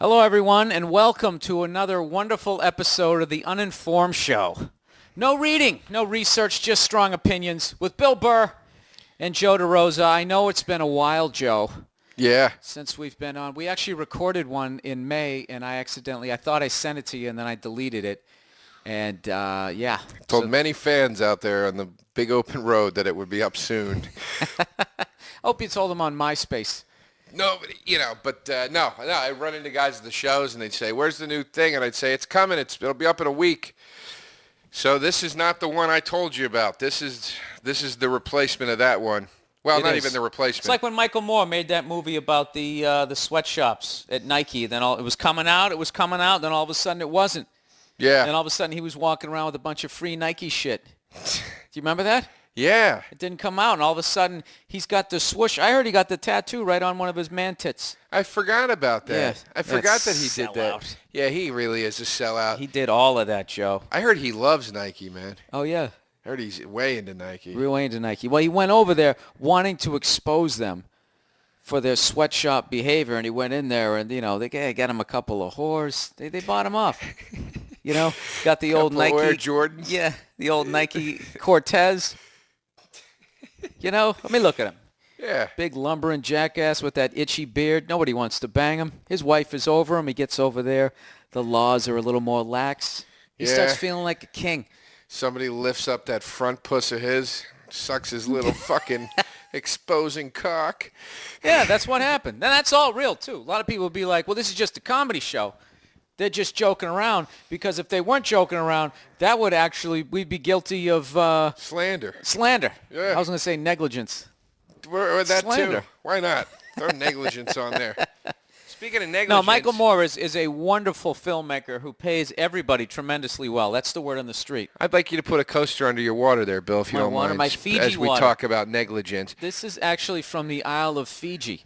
Hello, everyone, and welcome to another wonderful episode of the Uninformed Show. No reading, no research, just strong opinions with Bill Burr and Joe DeRosa. I know it's been a while, Joe. Yeah. Since we've been on. We actually recorded one in May, and I thought I sent it to you, and then I deleted it. And, yeah. Told many fans out there on the big open road that it would be up soon. Hope you told them on MySpace. No, no. I run into guys at the shows, and they'd say, "Where's the new thing?" And I'd say, "It's coming. It'll be up in a week." So this is not the one I told you about. This is the replacement of that one. Well, not even the replacement. It's like when Michael Moore made that movie about the sweatshops at Nike. Then it was coming out. Then all of a sudden it wasn't. Yeah. And all of a sudden he was walking around with a bunch of free Nike shit. Do you remember that? Yeah. It didn't come out, and all of a sudden he's got the swoosh. I heard he got the tattoo right on one of his man tits. I forgot about that. Yeah, I forgot that he did that. Out. Yeah, he really is a sellout. He did all of that, Joe. I heard he loves Nike, man. Oh, yeah. I heard he's way into Nike. Real way into Nike. Well, he went over there wanting to expose them for their sweatshop behavior, and he went in there, and, they got him a couple of whores. They bought him off. Got the old Nike. Air Jordans. Yeah, the old Nike Cortez. I mean, look at him. Yeah. Big lumbering jackass with that itchy beard. Nobody wants to bang him. His wife is over him. He gets over there. The laws are a little more lax. He starts feeling like a king. Somebody lifts up that front puss of his, sucks his little fucking exposing cock. Yeah, that's what happened. And that's all real, too. A lot of people will be like, well, this is just a comedy show. They're just joking around, because if they weren't joking around, that would we'd be guilty of... slander. Slander. Yeah. I was going to say negligence. Or that Slander. too. Why not? Throw negligence on there. Speaking of negligence... No, Michael Moore is a wonderful filmmaker who pays everybody tremendously well. That's the word on the street. I'd like you to put a coaster under your water there, Bill, if you don't mind. My Fiji as we water. talk about negligence. This is actually from the Isle of Fiji.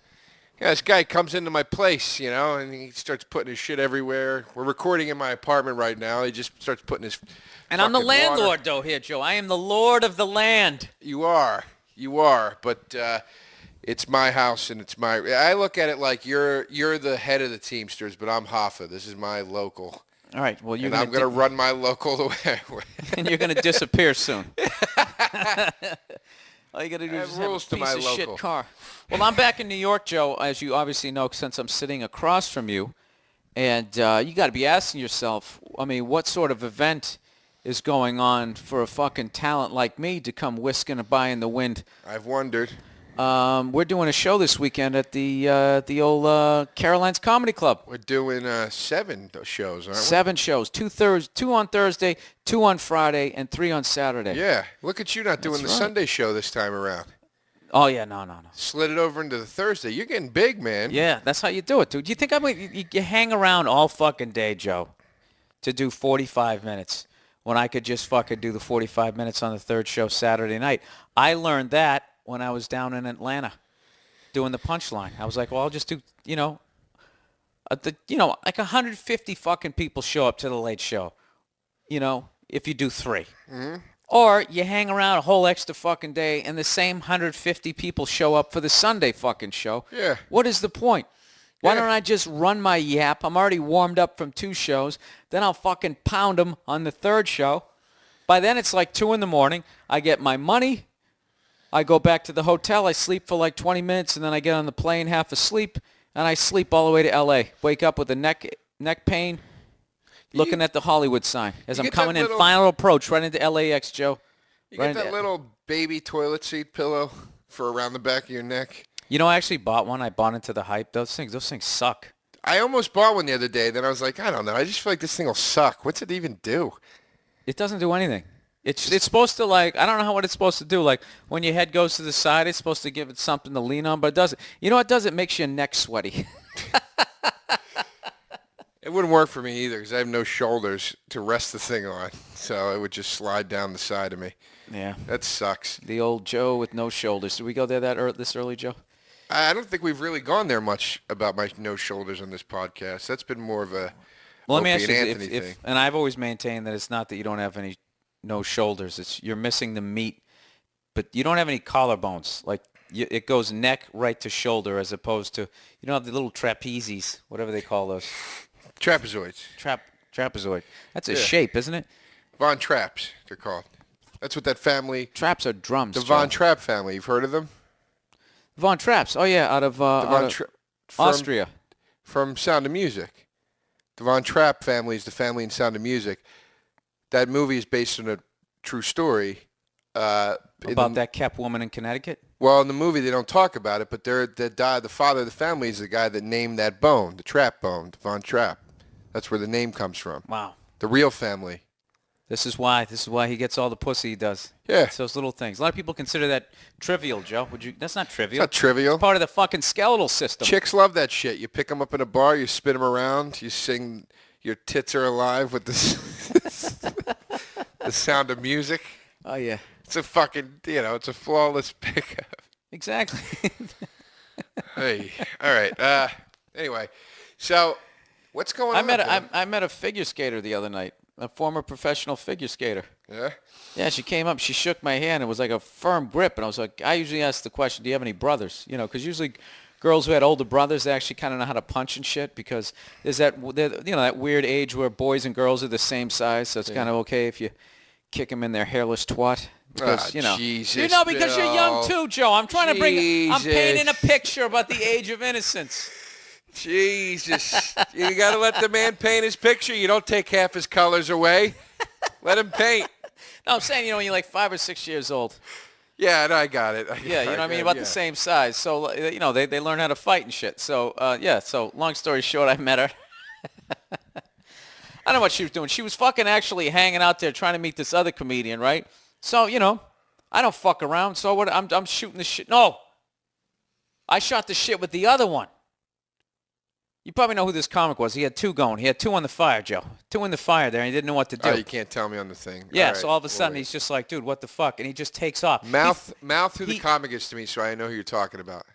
Yeah, this guy comes into my place, and he starts putting his shit everywhere. We're recording in my apartment right now. He just starts putting his And I'm the landlord, water. though, here, Joe. I am the lord of the land. You are. But it's my house, and it's my... I look at it like you're the head of the Teamsters, but I'm Hoffa. This is my local. All right, well, I'm going to run my local the way. And you're going to disappear soon. All you got to do is have a rules to piece my of shit local. car. Well, I'm back in New York, Joe, as you obviously know, since I'm sitting across from you. And you got to be asking yourself, I mean, what sort of event is going on for a fucking talent like me to come whisking by in the wind? I've wondered. We're doing a show this weekend at the old Caroline's Comedy Club. We're doing 7 shows, aren't we? 7 shows, 2 on Thursday, 2 on Friday, and 3 on Saturday. Yeah. Look at you not doing the right. Sunday show this time around. Oh, yeah, no. Slid it over into the Thursday. You're getting big, man. Yeah, that's how you do it, dude. You think you hang around all fucking day, Joe, to do 45 minutes when I could just fucking do the 45 minutes on the third show Saturday night? I learned that when I was down in Atlanta doing the Punchline. I was like, well, I'll just do, like 150 fucking people show up to the late show, if you do 3. Mm-hmm. Or you hang around a whole extra fucking day and the same 150 people show up for the Sunday fucking show. Yeah. What is the point? Why Yeah. don't I just run my yap? I'm already warmed up from 2 shows. Then I'll fucking pound them on the third show. By then it's like 2 in the morning. I get my money. I go back to the hotel. I sleep for like 20 minutes, and then I get on the plane half asleep, and I sleep all the way to L.A. Wake up with a neck pain, looking at the Hollywood sign as I'm coming in. Final approach right into LAX, Joe. You get that little baby toilet seat pillow for around the back of your neck. I actually bought one. I bought into the hype. Those things suck. I almost bought one the other day. Then I was like, I don't know. I just feel like this thing will suck. What's it even do? It doesn't do anything. It's supposed to, like, I don't know what it's supposed to do. Like, when your head goes to the side, it's supposed to give it something to lean on, but it doesn't. You know what it does? It makes your neck sweaty. It wouldn't work for me either because I have no shoulders to rest the thing on. So it would just slide down the side of me. Yeah. That sucks. The old Joe with no shoulders. Did we go there this early, Joe? I don't think we've really gone there much about my no shoulders on this podcast. That's been more of a Well, let me Opie ask you, and Anthony thing. and I've always maintained that it's not that you don't have any no shoulders. It's you're missing the meat, but you don't have any collarbones. Like it goes neck right to shoulder as opposed to, you know, the little trapezes, whatever they call those. Trapezoids. Trapezoid. That's a shape, isn't it? Von Trapps, they're called. That's what that family... Traps are drums, The Joe. Von Trapp family. You've heard of them? Von Trapps. Oh, yeah, out of Austria. From Sound of Music. The Von Trapp family is the family in Sound of Music. That movie is based on a true story. About that kept woman in Connecticut? Well, in the movie they don't talk about it, but the father of the family is the guy that named that bone, the trap bone, the Von Trapp. That's where the name comes from. Wow. The real family. This is why he gets all the pussy he does. Yeah. It's those little things. A lot of people consider that trivial, Joe. That's not trivial. It's not trivial. It's part of the fucking skeletal system. Chicks love that shit. You pick them up in a bar, you spin them around, you sing "Your Tits Are Alive" with the Sound of Music. Oh, yeah. It's a fucking, it's a flawless pickup. Exactly. Hey, all right. Anyway, so what's going on? I met a figure skater the other night, a former professional figure skater. Yeah? Yeah, she came up, she shook my hand. It was like a firm grip, and I was like, I usually ask the question, do you have any brothers? You know, because usually girls who had older brothers, they actually kind of know how to punch and shit, because there's that weird age where boys and girls are the same size, so it's kind of okay if you kick them in their hairless twat. Because, Jesus, because you're young too, Joe. I'm trying to I'm Jesus. painting a picture about the age of innocence. Jesus. You got to let the man paint his picture. You don't take half his colors away. Let him paint. No, I'm saying, when you're like 5 or 6 years old. Yeah, no, I got it. Yeah, you know what I mean? About the same size. So, they learn how to fight and shit. So, so long story short, I met her. I don't know what she was doing. She was fucking actually hanging out there trying to meet this other comedian, right? So, I don't fuck around. So what? I'm shooting the shit. No. I shot the shit with the other one. You probably know who this comic was. He had two going. He had two on the fire, Joe. Two in the fire there, and he didn't know what to do. Oh, you can't tell me on the thing. Yeah, all so all of a sudden he's just like, dude, what the fuck? And he just takes off. Mouth who the comic is to me so I know who you're talking about.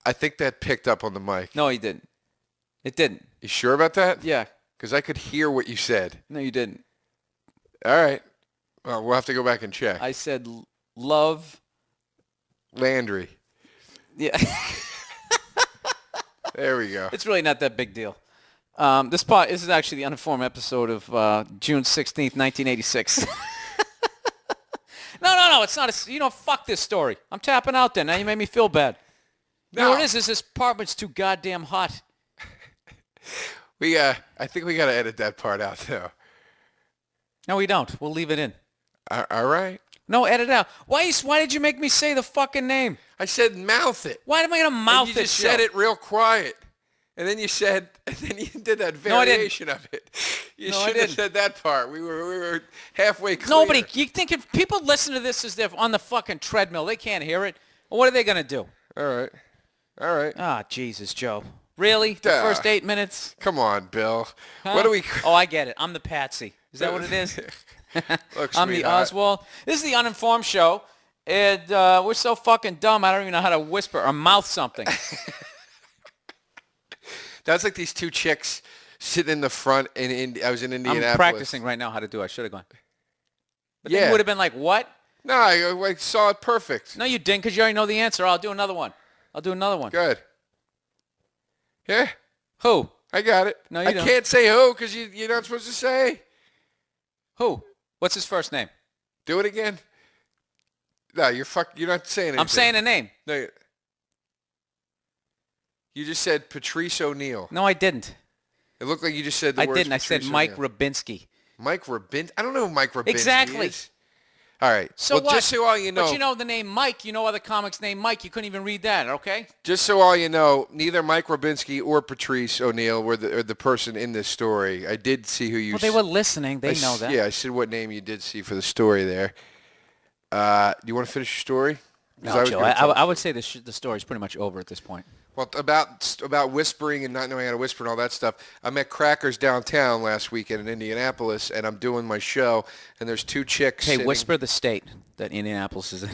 I think that picked up on the mic. No, he didn't. It didn't. You sure about that? Yeah. Because I could hear what you said. No, you didn't. All right. Well, we'll have to go back and check. I said love. Landry. Yeah. There we go. It's really not that big deal. This is actually the Uninformed episode of June 16th, 1986. No, it's not. Fuck this story. I'm tapping out there. Now you made me feel bad. No. You know what it is? This apartment's too goddamn hot. I think we got to edit that part out, though. No, we don't. We'll leave it in. All right. No, edit out. Why did you make me say the fucking name? I said mouth it. Why am I going to mouth it? You just said it real quiet. And then you did that variation of it. You should have said that part. We were halfway clear. Nobody, you think if people listen to this as they're on the fucking treadmill, they can't hear it. Well, what are they going to do? All right. Ah, Jesus, Joe. Really? The first 8 minutes? Come on, Bill. Huh? What do we... Oh, I get it. I'm the patsy. Is that what it is? Look, I'm the Oswald. This is the Uninformed Show. And we're so fucking dumb, I don't even know how to whisper or mouth something. That's like these two chicks sitting in the front. I was in Indianapolis. I'm practicing right now how to do it. I should have gone. But yeah. Then you would have been like, what? No, I saw it perfect. No, you didn't because you already know the answer. I'll do another one. Good. Yeah. Who? I got it. No, you don't. I can't say who because you're not supposed to say. Who? What's his first name? Do it again. No, you're not saying anything. I'm saying a name. No, you just said Patrice O'Neill. No, I didn't. It looked like you just said the words I didn't. I said Mike Rabinski. Mike Rabinski? I don't know who Mike Rabinski exactly. is. All right. So well, what? Just so all you know. But you know the name Mike. You know other comics named Mike. You couldn't even read that, okay? Just so all you know, neither Mike Rabinski or Patrice O'Neill were the person in this story. I did see who you... Well, they were listening. They know that. Yeah, I said what name you did see for the story there. Do you want to finish your story? No, Joe, I would say the story's pretty much over at this point. Well, about whispering and not knowing how to whisper and all that stuff, I'm at Crackers downtown last weekend in Indianapolis, and I'm doing my show, and there's two chicks Hey, sitting... whisper the state that Indianapolis is in.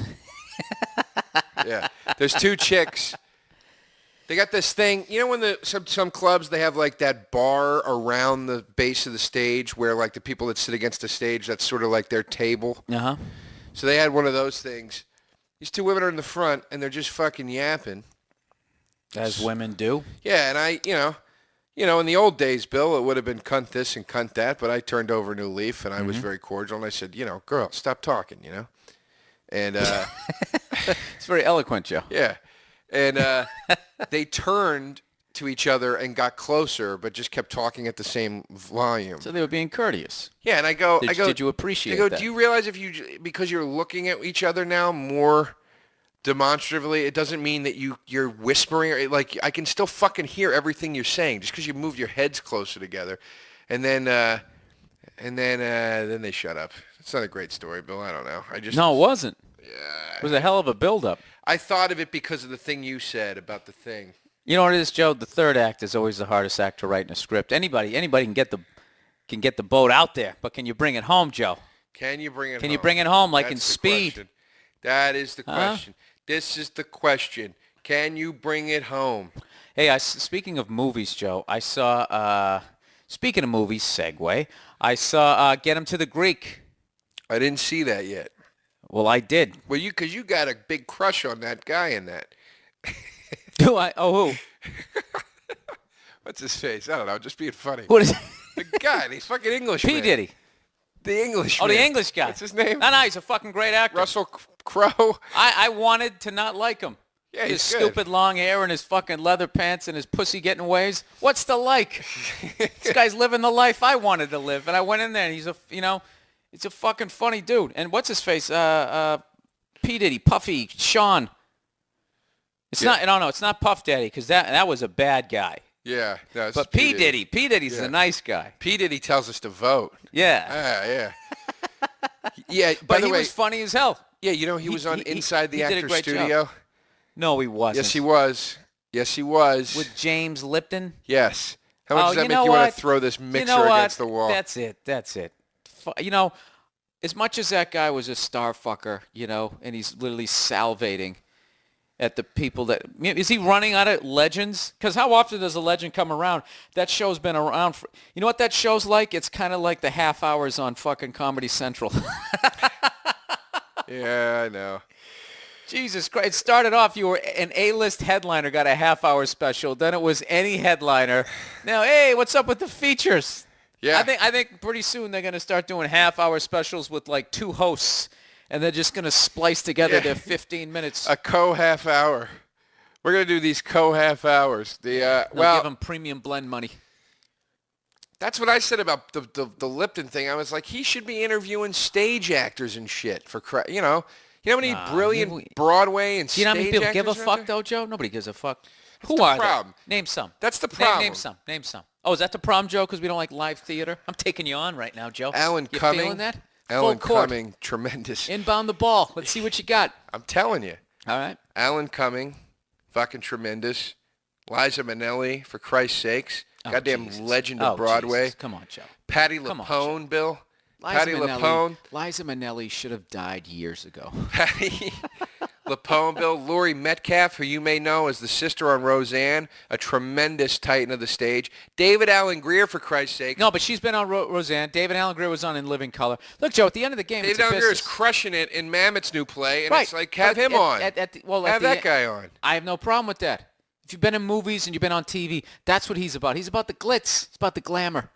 Yeah. There's two chicks. They got this thing. You know when some clubs, they have like that bar around the base of the stage where like the people that sit against the stage, that's sort of like their table. Uh-huh. So they had one of those things. These two women are in the front, and they're just fucking yapping. As women do. Yeah, and in the old days, Bill, it would have been cunt this and cunt that, but I turned over a new leaf, and I was very cordial, and I said, girl, stop talking, And it's very eloquent, Joe. yeah, and they turned to each other and got closer, but just kept talking at the same volume. So they were being courteous. Yeah, and I go, did you appreciate I go, that? do you realize because you're looking at each other now more demonstratively, it doesn't mean that you're whispering, or like I can still fucking hear everything you're saying just because you moved your heads closer together, and then they shut up. It's not a great story, Bill. I don't know. No, it wasn't. Yeah. It was a hell of a build-up. I thought of it because of the thing you said about the thing. You know what it is, Joe? The third act is always the hardest act to write in a script. Anybody can get the boat out there, but can you bring it home, Joe? Can you bring it home? Can you bring it home like That's in the Speed? question. That is the question. This is the question. Can you bring it home? Hey, speaking of movies, Joe, I saw, speaking of movies, segue, I saw Get Him to the Greek. I didn't see that yet. Well, I did. Well, because you got a big crush on that guy in that. Do I? Oh, who? What's his face? I don't know. Just being funny. What is it? The guy. He's fucking Englishman. P. Diddy. The Englishman. Oh, the English guy. What's his name? No, he's a fucking great actor. Russell Crowe. I wanted to not like him. Yeah, his he's good. stupid long hair and his fucking leather pants and his pussy getting waves. What's the like? This guy's living the life I wanted to live, and I went in there, and he's a fucking funny dude. And what's his face? P. Diddy, Puffy, Sean. It's not Puff Daddy, because that was a bad guy. Yeah. No, it's But P. Diddy's a nice guy. P. Diddy tells us to vote. Yeah. Yeah. Yeah. But he was funny as hell. Yeah, he was on Inside the he did a Actors great Studio. job. No, he wasn't. Yes, he was. Yes, he was. With James Lipton? Yes. How much does that you make know you want what? to throw this mixer You know what? against the wall? That's it. As much as that guy was a star fucker, and he's literally salivating at the people that... Is he running out of legends? Because how often does a legend come around? That show's been around for... You know what that show's like? It's kind of like the half hours on fucking Comedy Central. Yeah, I know. Jesus Christ. It started off, you were an A-list headliner, got a half-hour special. Then it was any headliner. Now, hey, what's up with the features? Yeah. I think pretty soon they're going to start doing half-hour specials with like two hosts, and they're just going to splice together their 15 minutes. A co-half hour. We're going to do these co-half hours. They'll give them premium blend money. That's what I said about the Lipton thing. I was like, he should be interviewing stage actors and shit for You know how many brilliant Broadway and stage actors? You know how many people give a out fuck, there? though, Joe? Nobody gives a fuck. That's Who the are problem. they? Name some. That's the problem. Name some. Oh, is that the problem, Joe, because we don't like live theater? I'm taking you on right now, Joe. Alan you Cumming. feeling that? Alan Full court. Cumming, tremendous. Inbound the ball. Let's see what you got. I'm telling you. All right. Alan Cumming, fucking tremendous. Liza Minnelli, for Christ's sakes. Goddamn Jesus. legend of Broadway. Jesus. Come on, Joe. Patty Come on, LuPone, Bill. Liza Patty LuPone. Liza Minnelli should have died years ago. Patty LuPone, Bill. Laurie Metcalf, who you may know as the sister on Roseanne, a tremendous titan of the stage. David Alan Grier, for Christ's sake. No, but she's been on Roseanne. David Alan Grier was on In Living Color. Look, Joe, at the end of the game, David it's a Alan Grier is business. crushing it in Mammoth's new play, and Right. it's like, have But him on. Have that guy on. I have no problem with that. If you've been in movies and you've been on TV, that's what he's about. He's about the glitz. It's about the glamour.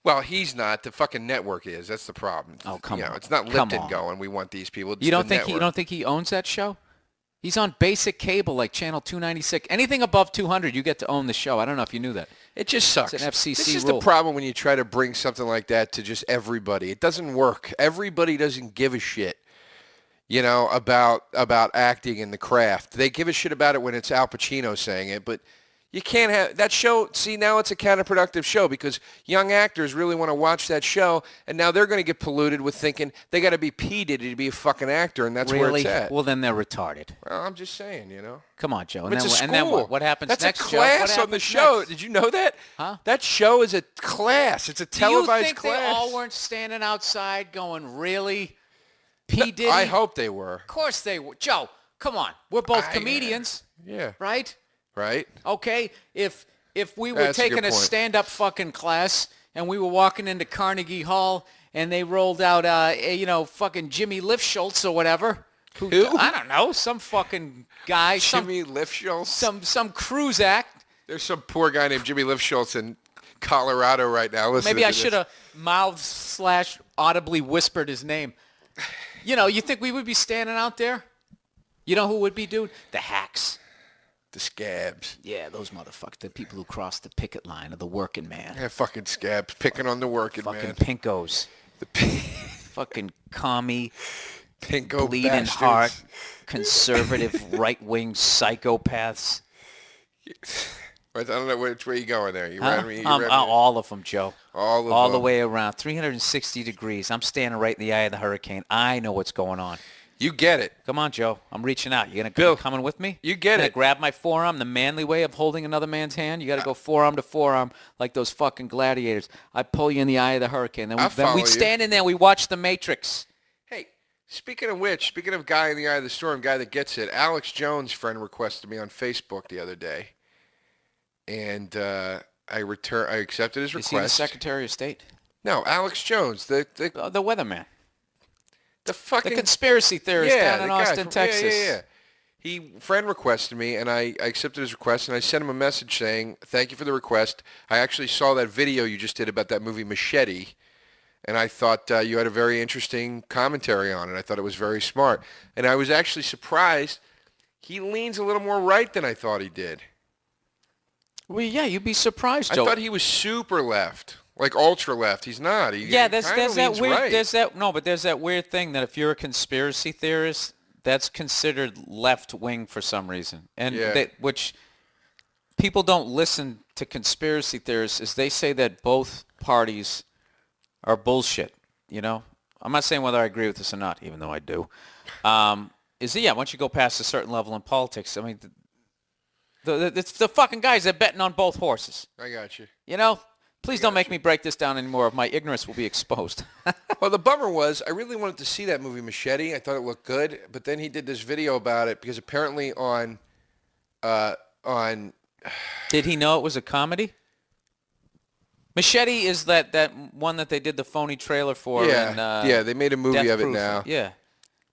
Well, he's not. The fucking network is. That's the problem. Oh, come on. It's not Come Lipton on. going. We want these people. It's You don't the think network. he owns that show? He's on basic cable like channel 296. Anything above 200, you get to own the show. I don't know if you knew that. It just sucks. It's an FCC This is rule. the problem when you try to bring something like that to just everybody. It doesn't work. Everybody doesn't give a shit, about acting and the craft. They give a shit about it when it's Al Pacino saying it, but you can't have that show. See, now it's a counterproductive show because young actors really want to watch that show, and now they're going to get polluted with thinking they got to be P. Diddy to be a fucking actor, and that's where Really? it's at. Well, then they're retarded. Well, I'm just saying, Come on, Joe. It's a school. And then what? What happens That's next, a Joe? What class on the happens show. next? Did you know that? Huh? That show is a class. It's a Do you televised think class. they all weren't standing outside going, really? P. Diddy? I hope they were. Of course they were. Joe, come on. We're both comedians, Yeah. right? Right? Okay? If we were That's a taking good a point. stand-up fucking class and we were walking into Carnegie Hall and they rolled out, fucking Jimmy Lifschultz or whatever, Who? I don't know. Some fucking guy. Jimmy Lifschultz? Some cruise act. There's some poor guy named Jimmy Lifschultz in Colorado right now. Maybe I should have mouthed/audibly whispered his name. You know, you think we would be standing out there? You know who would be, dude? The hacks. The scabs. Yeah, those motherfuckers. The people who cross the picket line of the working man. Yeah, fucking scabs picking on the working Fucking man. pinkos. Fucking commie, Pinko bleeding bastards. heart, conservative right-wing psychopaths. I don't know which way you going there. You ran me. All of them, Joe. All All the way around. 360 degrees. I'm standing right in the eye of the hurricane. I know what's going on. You get it. Come on, Joe. I'm reaching out. You Bill, coming with me? You get it. it. Grab my forearm, the manly way of holding another man's hand. You got to go forearm to forearm like those fucking gladiators. I pull you in the eye of the hurricane. Then we stand in there. We watch The Matrix. Hey, speaking of which, speaking of guy in the eye of the storm, guy that gets it, Alex Jones' friend requested me on Facebook the other day, and I accepted his request. Is he the Secretary of State? No, Alex Jones, the weatherman. The conspiracy theorist down in Austin, Texas. Yeah. Friend requested me, and I accepted his request, and I sent him a message saying, thank you for the request. I actually saw that video you just did about that movie Machete, and I thought you had a very interesting commentary on it. I thought it was very smart. And I was actually surprised. He leans a little more right than I thought he did. Well, yeah, you'd be surprised, Joe. I thought he was super left. Like ultra left. He's not. There's that weird. Right. There's that weird thing that if you're a conspiracy theorist, that's considered left wing for some reason, and which people don't listen to conspiracy theorists is they say that both parties are bullshit. You know, I'm not saying whether I agree with this or not, even though I do. Once you go past a certain level in politics, I mean, it's the fucking guys that are betting on both horses. I got you. You know. Please don't make me break this down anymore. My ignorance will be exposed. Well, the bummer was I really wanted to see that movie Machete. I thought it looked good, but then he did this video about it because apparently on Did he know it was a comedy? Machete is that one that they did the phony trailer for. Yeah, they made a movie of it now. Yeah.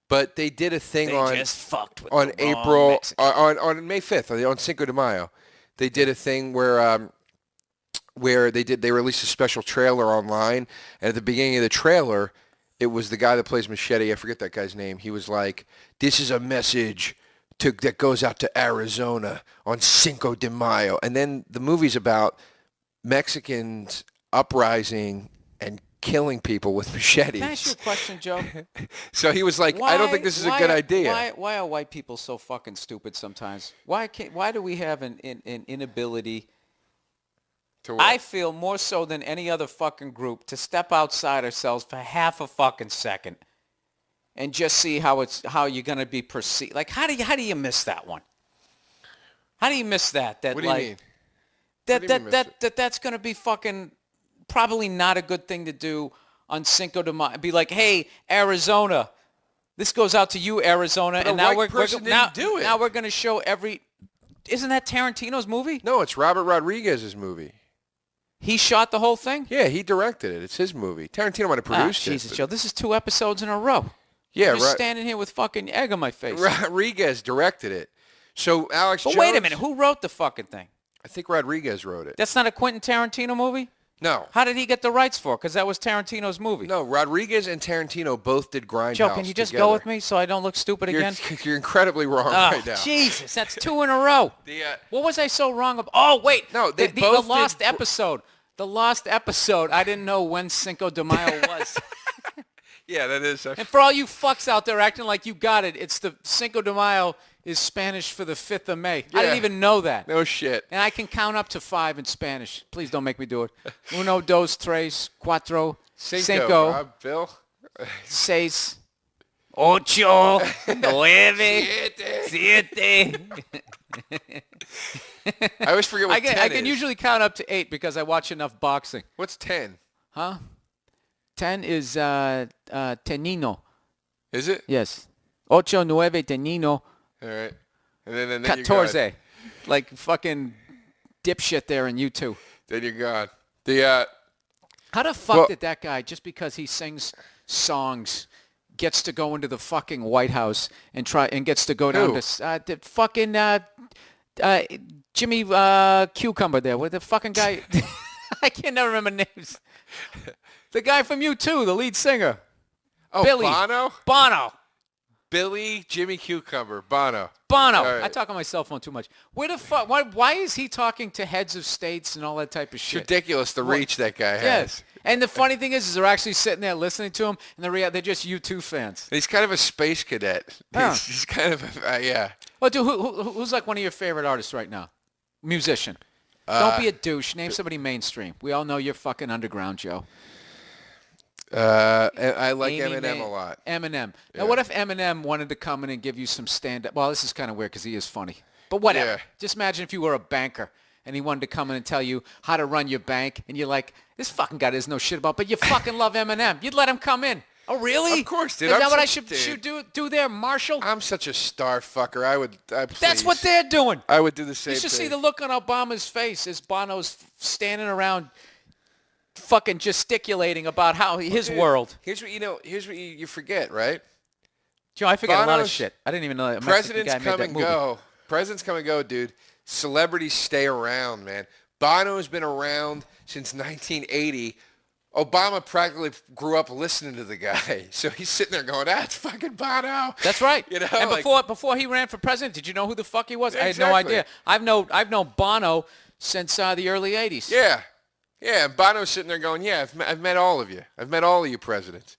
But they did a thing on April on May 5th on Cinco de Mayo. They did a thing where they released a special trailer online, and at the beginning of the trailer, it was the guy that plays Machete. I forget that guy's name. He was like, "This is a message that goes out to Arizona on Cinco de Mayo," and then the movie's about Mexicans uprising and killing people with machetes. Can I ask you a question, Joe? So he was like, "I don't think this is a good idea." Why are white people so fucking stupid sometimes? Why do we have an inability? I feel more so than any other fucking group to step outside ourselves for half a fucking second and just see how you're going to be perceived. Like, how do you miss that one? How do you miss that? What do you mean? That's going to be fucking probably not a good thing to do on Cinco de Mayo. Be like, hey, Arizona, this goes out to you, Arizona, and now we're going to show every. Isn't that Tarantino's movie? No, it's Robert Rodriguez's movie. He shot the whole thing? Yeah, he directed it. It's his movie. Tarantino might have produced it. Jesus, Joe, this is 2 episodes in a row. Yeah, I'm just standing here with fucking egg on my face. Rodriguez directed it. So Alex Jones... wait a minute. Who wrote the fucking thing? I think Rodriguez wrote it. That's not a Quentin Tarantino movie? No. How did he get the rights for it? Because that was Tarantino's movie. No, Rodriguez and Tarantino both did Grindhouse Joe, can you just go with me so I don't look stupid again? You're incredibly wrong right now. Jesus, that's 2 in a row. What was I so wrong about? Oh, wait. No, the lost episode. The lost episode. I didn't know when Cinco de Mayo was. Yeah, that is. And for all you fucks out there acting like you got it, it's the Cinco de Mayo is Spanish for the 5th of May. Yeah. I didn't even know that. No shit. And I can count up to 5 in Spanish. Please don't make me do it. 1, 2, 3, 4, Cinco. Bill. 6, 8, 9, 7. I always forget what 10 is. I can usually count up to 8 because I watch enough boxing. What's 10? Huh? 10 is tenino. Is it? Yes. 8, 9, tenino. All right. And then 14. Like fucking dipshit there in U2. Then you're gone. How the fuck did that guy, just because he sings songs, gets to go into the fucking White House and gets to go down Who? to the fucking Jimmy Cucumber there. With the fucking guy, I can't never remember names. The guy from U2, the lead singer. Oh, Billy. Bono? Billy, Jimmy Cucumber, Bono. Bono. Right. I talk on my cell phone too much. Where the fuck? Why is he talking to heads of states and all that type of It's shit? ridiculous the reach that guy has. Yes. And the funny thing is they're actually sitting there listening to him, and they're just U2 fans. He's kind of a space cadet. Yeah. He's kind of, yeah. Well, dude, who's like one of your favorite artists right now? Musician. Don't be a douche. Name somebody mainstream. We all know you're fucking underground, Joe. I like Amy Eminem a lot. Eminem. Yeah. Now, what if Eminem wanted to come in and give you some stand-up? Well, this is kind of weird because he is funny. But whatever. Yeah. Just imagine if you were a banker and he wanted to come in and tell you how to run your bank, and you're like, this fucking guy doesn't know shit about, but you fucking love Eminem. You'd let him come in. Oh, really? Of course, dude. Is I'm that what I such- should dude. do there, Marshall? I'm such a star fucker. That's what they're doing. I would do the same You should thing. see the look on Obama's face as Bono's standing around fucking gesticulating about how his Dude, world. Here's what you forget, right? Joe, I forget a lot of Bono's- shit. I didn't even know that. Presidents guy made come that and movie. go. Presidents come and go, dude. Celebrities stay around, man. Bono's been around since 1980. Obama practically grew up listening to the guy. So he's sitting there going, it's fucking Bono. That's right. You know, and like- before he ran for president, did you know who the fuck he was? I had no Exactly. idea. I've known Bono since the early 80s. Yeah. Yeah, and Bono's sitting there going, I've met all of you. I've met all of you presidents.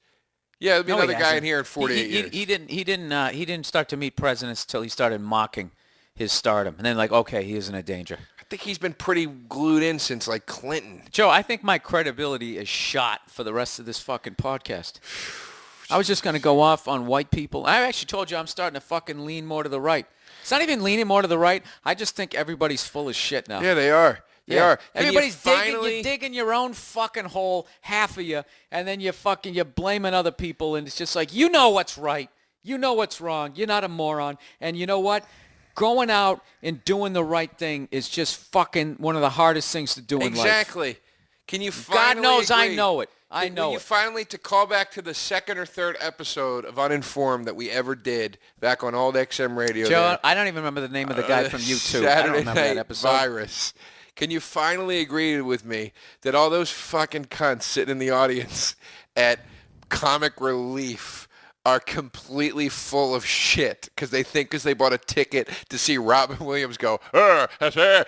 Yeah, there'll be No, he another guy hasn't. in here in 48 years. He didn't start to meet presidents until he started mocking his stardom. And then like, okay, he isn't a danger. I think he's been pretty glued in since like Clinton. Joe, I think my credibility is shot for the rest of this fucking podcast. I was just going to go off on white people. I actually told you I'm starting to fucking lean more to the right. It's not even leaning more to the right. I just think everybody's full of shit now. Yeah, they are. They are. And Everybody's you're you're digging your own fucking hole, half of you, and then you're blaming other people, and it's just like, you know what's right. You know what's wrong. You're not a moron. And you know what? Going out and doing the right thing is just fucking one of the hardest things to do in life. Exactly. Can you finally God knows agree? I know it. I know Can you it. finally, to call back to the second or third episode of Uninformed that we ever did back on Old XM Radio Joe, there, I don't even remember the name of the guy from U2. I don't Saturday remember that Night episode. Virus. Can you finally agree with me that all those fucking cunts sitting in the audience at Comic Relief are completely full of shit because they bought a ticket to see Robin Williams go, that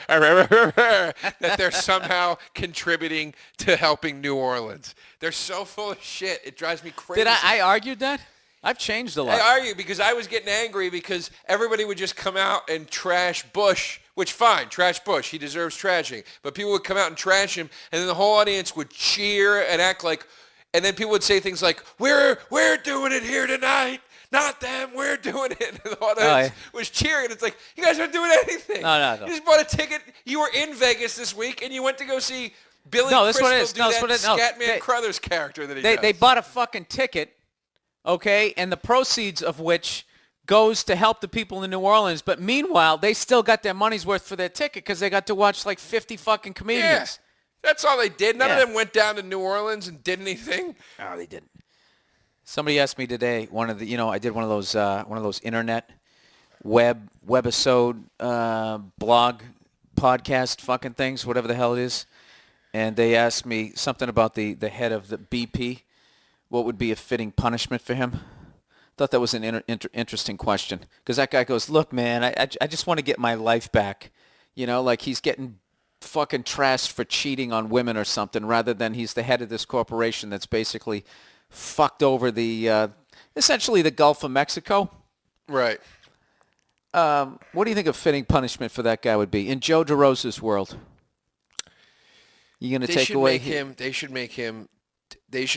they're somehow contributing to helping New Orleans. They're so full of shit. It drives me crazy. Did I argued that? I've changed a lot. I argue because I was getting angry because everybody would just come out and trash Bush, which fine, trash Bush. He deserves trashing. But people would come out and trash him, and then the whole audience would cheer and act like, and then people would say things like, we're doing it here tonight. Not them, we're doing it. And the audience was cheering. It's like, you guys aren't doing anything. No. You just bought a ticket. You were in Vegas this week, and you went to go see Billy that's Crystal what it is. do No, that that's what it is. No, Scatman Crothers character that he They does. bought a fucking ticket, okay, and the proceeds of which goes to help the people in New Orleans. But meanwhile, they still got their money's worth for their ticket because they got to watch like 50 fucking comedians. Yeah, that's all they did. None Yeah. of them went down to New Orleans and did anything. No, they didn't. Somebody asked me today. I did one of those internet webisode blog podcast fucking things, whatever the hell it is, and they asked me something about the head of the BP. What would be a fitting punishment for him? Thought that was an interesting question because that guy goes, look, man, I just want to get my life back. You know, like he's getting fucking trashed for cheating on women or something rather than he's the head of this corporation that's basically fucked over the essentially the Gulf of Mexico. Right. What do you think a fitting punishment for that guy would be in Joe DeRosa's world? You going to take away They should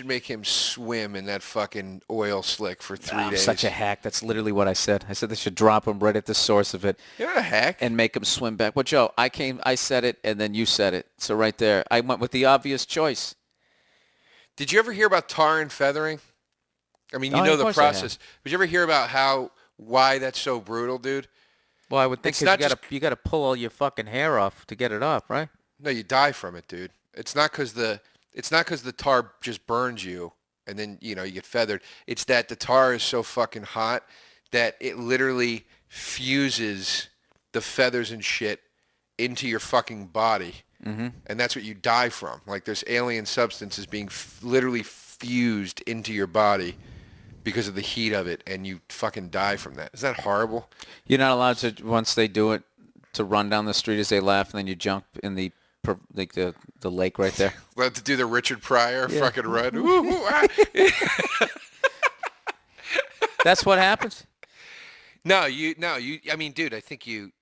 make him swim in that fucking oil slick for 3 I'm days. such a hack. That's literally what I said. I said they should drop him right at the source of it. You're not a hack. And make him swim back. Well, Joe, I said it, and then you said it. So right there, I went with the obvious choice. Did you ever hear about tar and feathering? I mean, you Oh, know of the course I have. process. Did you ever hear about why that's so brutal, dude? Well, I would think It's 'cause not you got to pull all your fucking hair off to get it off, right? No, you die from it, dude. It's not because the tar just burns you. and then, you get feathered. It's that the tar is so fucking hot that it literally fuses the feathers and shit into your fucking body. Mm-hmm. And that's what you die from. Like, there's alien substances being literally fused into your body because of the heat of it, and you fucking die from that. Is that horrible? You're not allowed to, once they do it, to run down the street as they laugh, and then you jump in the lake right there. Allowed to do the Richard Pryor fucking run. Ooh, ooh, ah. That's what happens? No, I mean, dude, I think you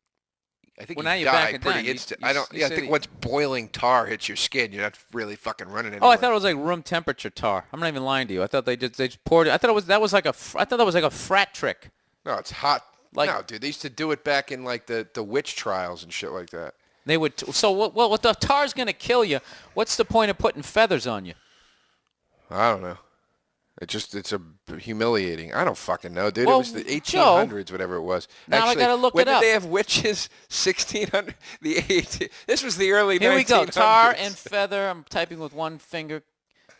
now you're die backing pretty down. instant. I think once boiling tar hits your skin, you're not really fucking running anymore. Oh, I thought it was like room temperature tar. I'm not even lying to you. I thought they just poured it. I thought that was like a frat trick. No, it's hot. Like, no, dude, they used to do it back in like the witch trials and shit like that. They would. So what the tar's going to kill you. What's the point of putting feathers on you? I don't know. It's humiliating. I don't fucking know, dude. Well, it was the 1800s, whatever it was. Now Actually, I got to look it When up. did they have witches? 1600? This was the early 1900s. Here we go. Tar and feather. I'm typing with one finger.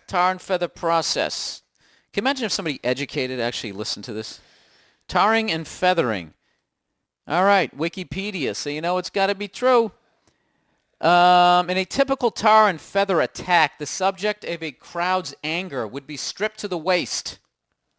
Tar and feather process. Can you imagine if somebody educated actually listened to this? Tarring and feathering. All right, Wikipedia. So you know it's got to be true. In a typical tar and feather attack, the subject of a crowd's anger would be stripped to the waist.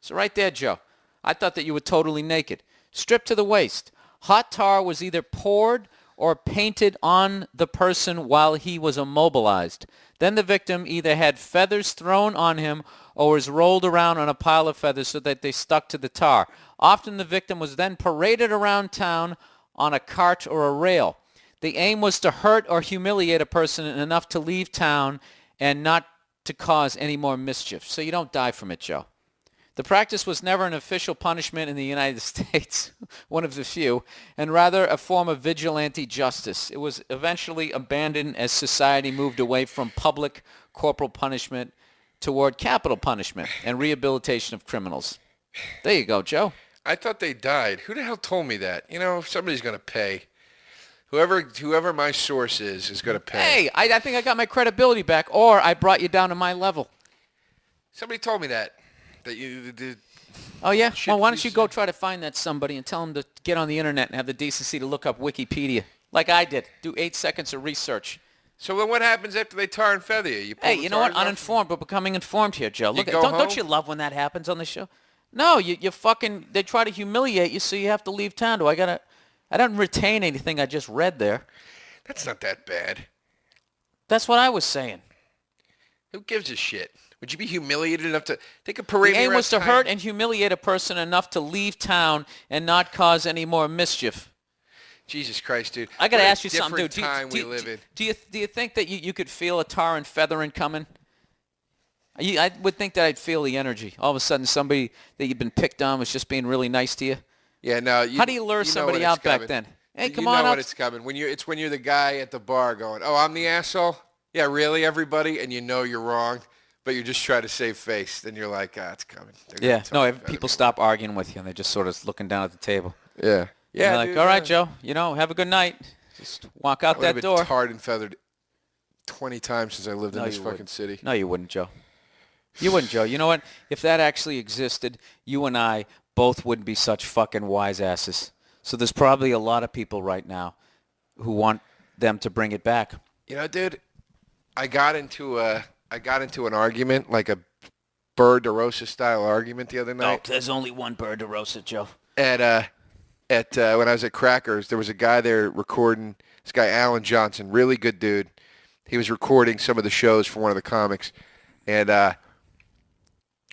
So right there, Joe. I thought that you were totally naked. Stripped to the waist. Hot tar was either poured or painted on the person while he was immobilized. Then the victim either had feathers thrown on him or was rolled around on a pile of feathers so that they stuck to the tar. Often the victim was then paraded around town on a cart or a rail. The aim was to hurt or humiliate a person enough to leave town and not to cause any more mischief. So you don't die from it, Joe. The practice was never an official punishment in the United States, one of the few, and rather a form of vigilante justice. It was eventually abandoned as society moved away from public corporal punishment toward capital punishment and rehabilitation of criminals. There you go, Joe. I thought they died. Who the hell told me that? Somebody's going to pay. Whoever my source is going to pay. Hey, I think I got my credibility back, or I brought you down to my level. Somebody told me that you did. Oh, yeah? Well, why don't you go try to find that somebody and tell them to get on the internet and have the decency to look up Wikipedia, like I did. Do 8 seconds of research. So then what happens after they tar and feather you? Hey, you know what? Uninformed, but becoming informed here, Joe. Look, don't you love when that happens on the show? No, you fucking, they try to humiliate you, so you have to leave town. I don't retain anything I just read there. That's not that bad. That's what I was saying. Who gives a shit? Would you be humiliated enough to take a parade? The aim was to hurt and humiliate a person enough to leave town and not cause any more mischief. Jesus Christ, dude! I got to ask you something, dude. Do you think that you could feel a tar and feathering coming? I would think that I'd feel the energy. All of a sudden, somebody that you've been picked on was just being really nice to you. Yeah, no. How do you lure somebody out back then? Hey, come on up. You know up. when it's coming. When you're the guy at the bar going, "Oh, I'm the asshole." Yeah, really, everybody, and you know you're wrong, but you're just trying to save face. Then you're like, "Ah, it's coming." Yeah. No, people stop arguing with you, and they're just sort of looking down at the table. Yeah. Yeah. They're like, all right, Joe. Have a good night. Just walk out that door. I've been tarred and feathered 20 times since I lived in this fucking city. No, you wouldn't, Joe. You wouldn't, Joe. You know what? If that actually existed, you and I both wouldn't be such fucking wise asses. So there's probably a lot of people right now who want them to bring it back. Dude, I got into an argument, like a Burr DeRosa style argument the other night. Oh, there's only one Burr DeRosa, Joe. At when I was at Crackers, there was a guy there recording. This guy Alan Johnson, really good dude. He was recording some of the shows for one of the comics, and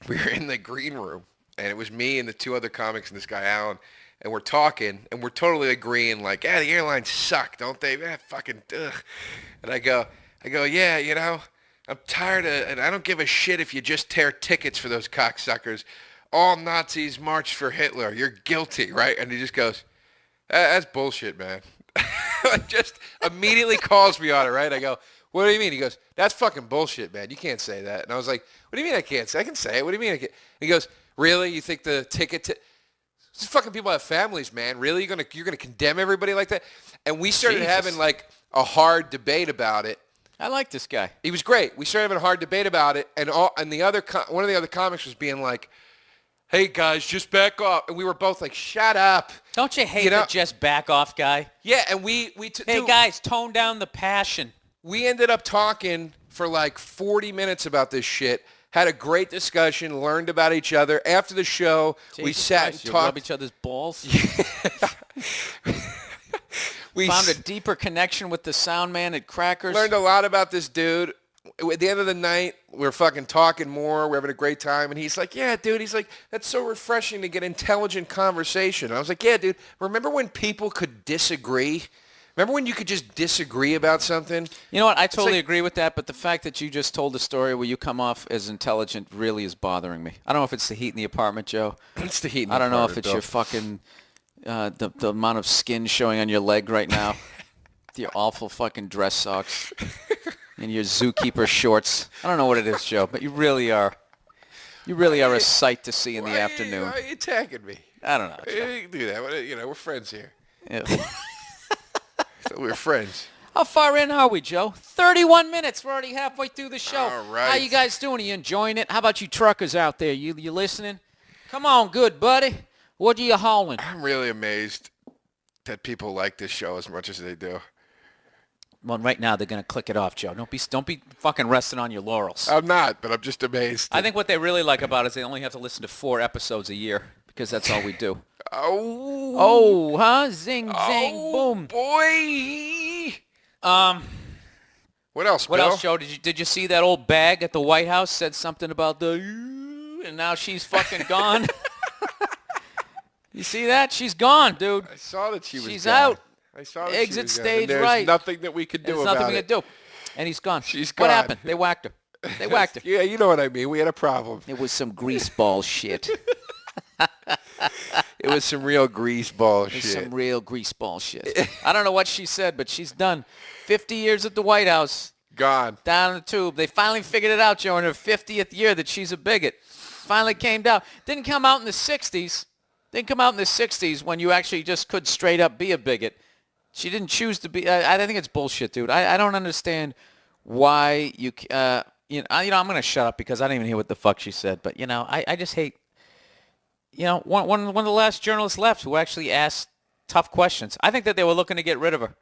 we were in the green room, and it was me and the two other comics and this guy Alan, and we're talking, and we're totally agreeing, like, the airlines suck, don't they? Fucking ugh. And I go, yeah, I'm tired of, and I don't give a shit if you just tear tickets for those cocksuckers. All Nazis marched for Hitler. You're guilty, right? And he just goes, that's bullshit, man. Just immediately calls me on it, right? I go, what do you mean? He goes, that's fucking bullshit, man. You can't say that. And I was like, what do you mean I can't say? I can say it. What do you mean I can't? He goes, really? You think the ticket these fucking people have families, man. Really? You're gonna condemn everybody like that? And we started having like a hard debate about it. I like this guy. He was great. We started having a hard debate about it, and one of the other comics was being like, "Hey guys, just back off," and we were both like, "Shut up." Don't you hate the just back off guy? Yeah, and hey guys, tone down the passion. We ended up talking for like 40 minutes about this shit. Had a great discussion, learned about each other. After the show, we sat and talked. Rub each other's balls. We found a deeper connection with the sound man at Crackers. Learned a lot about this dude. At the end of the night, we're fucking talking more. We're having a great time. And he's like, yeah, dude. He's like, that's so refreshing to get intelligent conversation. And I was like, yeah, dude. Remember when people could disagree? Remember when you could just disagree about something? You know what? I totally agree with that. But the fact that you just told a story where you come off as intelligent really is bothering me. I don't know if it's the heat in the apartment, Joe. It's the heat in the apartment. I don't know if it's Bill. your fucking... the amount of skin showing on your leg right now, your awful fucking dress socks, and your zookeeper shorts. I don't know what it is, Joe, but you really are a sight to see in the afternoon. Why are you attacking me? I don't know, Joe. You can do that. You know, we're friends here. Yeah. So we're friends. How far in are we, Joe? 31 minutes. We're already halfway through the show. All right. How you guys doing? Are you enjoying it? How about you truckers out there? You listening? Come on, good buddy. What are you hauling? I'm really amazed that people like this show as much as they do. Well, right now they're gonna click it off, Joe. Don't be fucking resting on your laurels. I'm not, but I'm just amazed. I think what they really like about it is they only have to listen to 4 episodes a year because that's all we do. Oh, huh? Zing, zang, boom. Boy. What else, What Bill? else, Joe? Did you see that old bag at the White House said something about the and now she's fucking gone? You see that? She's gone, dude. I saw that she was She's gone. out. I saw that Exit she was stage gone. right. There's nothing that we could do There's about nothing we it. can do. And he's gone. She's What gone. happened? They whacked her. They whacked her. Yeah, you know what I mean. We had a problem. It was some greaseball shit. It was some real greaseball shit. Some real greaseball shit. I don't know what she said, but she's done. 50 years at the White House. Gone. Down in the tube. They finally figured it out, Joe, in her 50th year that she's a bigot. Finally came down. Didn't come out in the 60s. Didn't come out in the 60s when you actually just could straight up be a bigot. She didn't choose to be. I think it's bullshit, dude. I don't understand why you I'm going to shut up because I didn't even hear what the fuck she said. But, I just hate, one of the last journalists left who actually asked tough questions. I think that they were looking to get rid of her,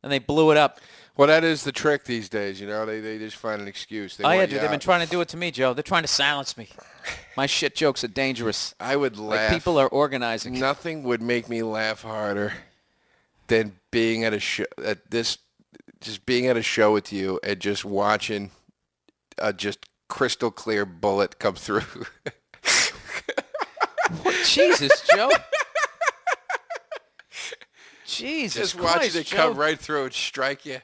and they blew it up. Well, that is the trick these days, They just find an excuse. They Oh, yeah, want dude. you They've been out. trying to do it to me, Joe. They're trying to silence me. My shit jokes are dangerous. I would laugh. Like people are organizing. Nothing would make me laugh harder than being at a show just being at a show with you and just watching a just crystal clear bullet come through. Jesus, Joe. Jesus Just Christ, watching it Joe. come right through and strike you.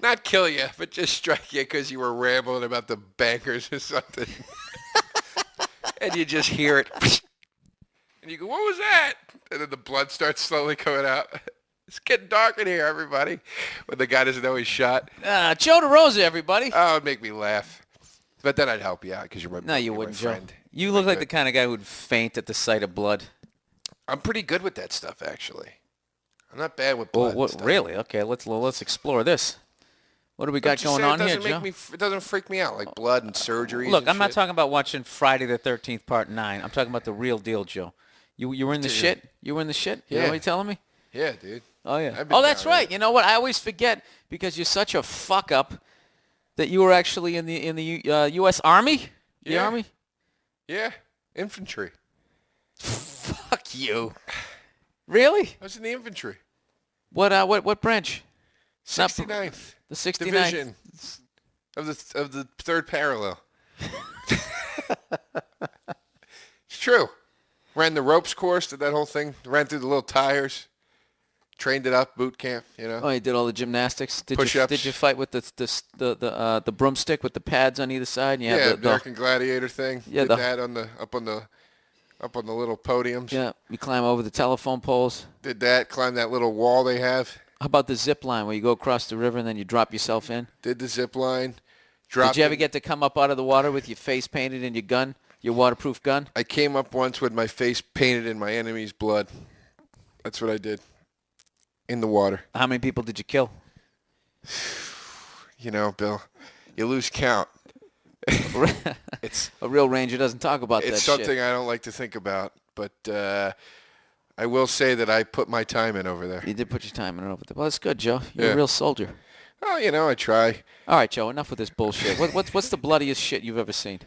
Not kill you, but just strike you because you were rambling about the bankers or something. And you just hear it. And you go, what was that? And then the blood starts slowly coming out. It's getting dark in here, everybody. When the guy doesn't know he's shot. Joe DeRosa, everybody. Oh, it'd make me laugh. But then I'd help you out because you're my No, you you're wouldn't, my Joe. friend. You look like the kind of guy who'd faint at the sight of blood. I'm pretty good with that stuff, actually. I'm not bad with blood. and stuff. Really? Okay, let's explore this. What do we got going on here, Joe? It doesn't freak me out, like blood and surgeries. Look, and I'm not shit. talking about watching Friday the 13th Part 9. I'm talking about the real deal, Joe. You were in the shit? You were in the shit? You know Yeah. what you're telling me? Yeah, dude. Oh, yeah. I've been Oh, that's down right. there. You know what? I always forget because you're such a fuck up that you were actually in the U.S. Army? The Yeah. Army? Yeah, infantry. Fuck you. Really? I was in the infantry. What branch? 69th The 69th. division of the third parallel. It's true. Ran the ropes course, did that whole thing. Ran through the little tires. Trained it up, boot camp. Oh, you did all the gymnastics. Push-ups. Did you fight with the broomstick with the pads on either side? And you Yeah, had the American Gladiator thing. Yeah, did that up on the little podiums. yeah. You climb over the telephone poles. Did that. Climbed that little wall they have. How about the zip line where you go across the river and then you drop yourself in? Did the zip line. Did you ever get to come up out of the water with your face painted in your gun, your waterproof gun? I came up once with my face painted in my enemy's blood. That's what I did. In the water. How many people did you kill? Bill, You lose count. It's a real ranger doesn't talk about that shit. It's something I don't like to think about, but I will say that I put my time in over there. You did put your time in over there. Well, that's good, Joe. You're a real soldier. Well, I try. All right, Joe, enough with this bullshit. What's the bloodiest shit you've ever seen?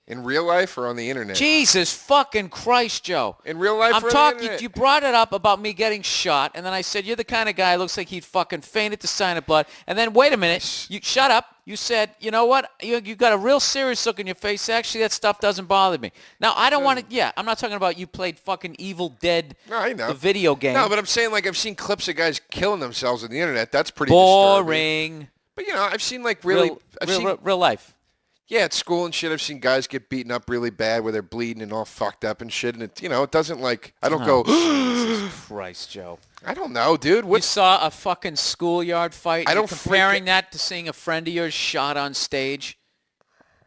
In real life or on the internet? Jesus fucking Christ, Joe. In real life I'm or on talking. the internet? You brought it up about me getting shot, and then I said you're the kind of guy looks like he'd fucking faint at the sign of blood. And then wait a minute, you shut up. You said, you know what? You got a real serious look in your face. Actually, that stuff doesn't bother me. Now I don't want to. Yeah, I'm not talking about you played fucking Evil Dead. No, I know. The video game. No, but I'm saying like I've seen clips of guys killing themselves on the internet. That's pretty disturbing. Boring. But I've seen like real life. Yeah, at school and shit, I've seen guys get beaten up really bad where they're bleeding and all fucked up and shit. And, it doesn't like, I don't go, Jesus Christ, Joe. I don't know, dude. You saw a fucking schoolyard fight? I don't comparing that to seeing a friend of yours shot on stage?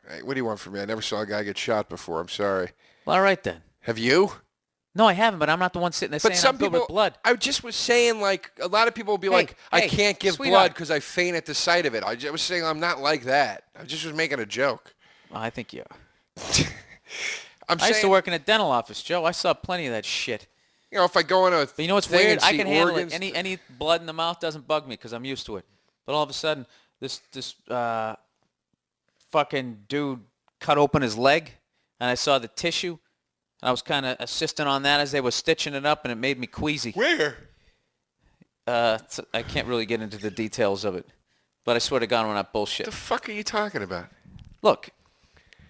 Hey, what do you want from me? I never saw a guy get shot before. I'm sorry. Well, all right, then. Have you? No, I haven't, but I'm not the one sitting there saying I'm filled with blood. I just was saying, like, a lot of people will be like, I can't give blood because I faint at the sight of it. I was saying I'm not like that. I just was making a joke. Well, I think you are. I used to work in a dental office, Joe. I saw plenty of that shit. If I go in a But you know what's thing weird? and I see can handle organs, it. Any blood in the mouth doesn't bug me because I'm used to it. But all of a sudden, this fucking dude cut open his leg, and I saw the tissue. I was kind of assisting on that as they were stitching it up, and it made me queasy. Where? I can't really get into the details of it, but I swear to God, I'm not bullshit. What the fuck are you talking about? Look,